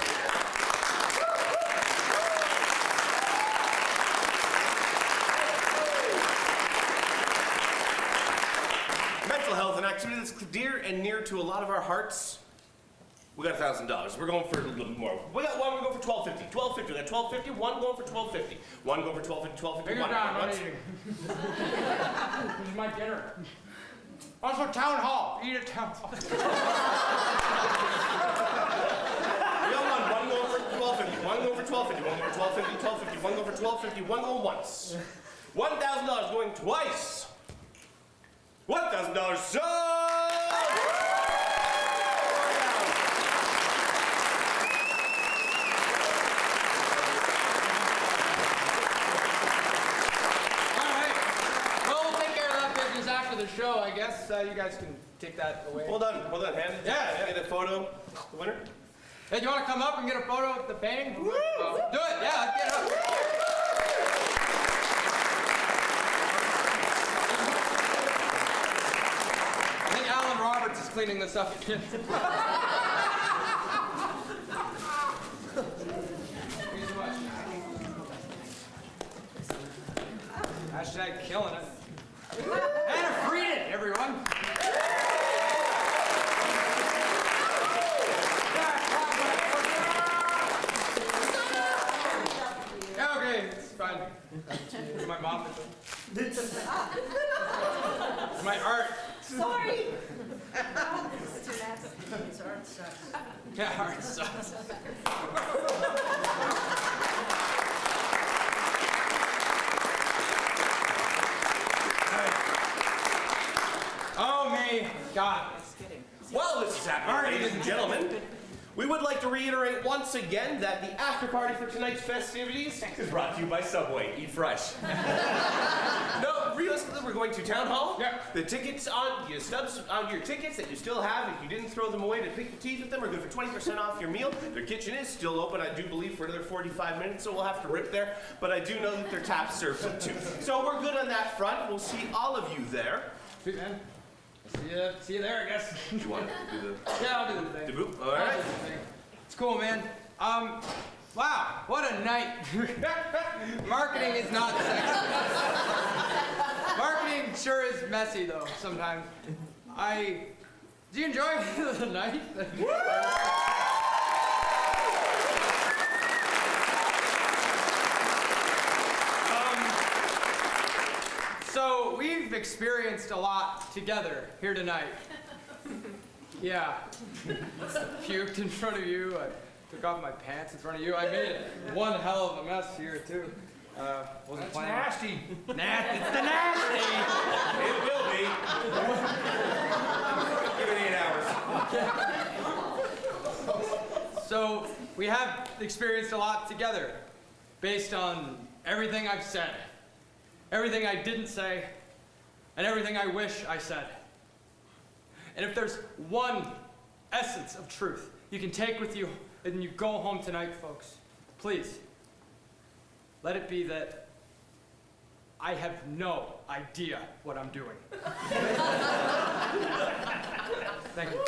Mental health, an activity that's dear and near to a lot of our hearts. We got $1,000. We're going for a little more. We got one, we're going for $1,250. $1,250, we got $1,250, one going for $1,250. One going for $1,250, $1,250, Figure one. it out, I'm not eating. This is my dinner. Also, town hall. Eat at town hall. We got one going for $1,250, one going for $1,250, one going for $1,250, $1,250, one going for $1,250, one going once. $1,000 going twice. $1,000 so. The show, I guess you guys can take that away. Hold on, hand it. Yeah. Get a photo. The winner. Hey, do you want to come up and get a photo of the painting? Do it. Yeah, let's get it up. I think Alan Roberts is cleaning this up. Hashtag killing it. Anna Frieden, everyone. Yeah, okay, it's fine. It's my mom. It's my art. Sorry. It's art sucks. Yeah, art sucks. Oh, me. God. Well, this is happening, ladies and gentlemen. We would like to reiterate once again that the after party for tonight's festivities is brought to you by Subway. Eat fresh. No, realistically, we're going to Town Hall. Yeah. The tickets on your stubs on your tickets that you still have, if you didn't throw them away to pick your teeth with them, are good for 20% off your meal. Their kitchen is still open, I do believe, for another 45 minutes, so we'll have to rip there. But I do know that their tap serves them too. So we're good on that front. We'll see all of you there. Sweet, man. See you there, I guess. Do you want to do the? Yeah, I'll do the thing. The boop? All right. It's cool, man. Wow, what a night. Marketing is not sexy. Marketing sure is messy, though, sometimes. Do you enjoy the night? So, we've experienced a lot together here tonight. Yeah. Puked in front of you. I took off my pants in front of you. I made one hell of a mess here, too. Wasn't planning. Nasty. Nasty. It's the nasty. It will be. Give it 8 hours. So, we have experienced a lot together based on everything I've said, everything I didn't say, and everything I wish I said. And if there's one essence of truth you can take with you and you go home tonight, folks, please, let it be that I have no idea what I'm doing. Thank you.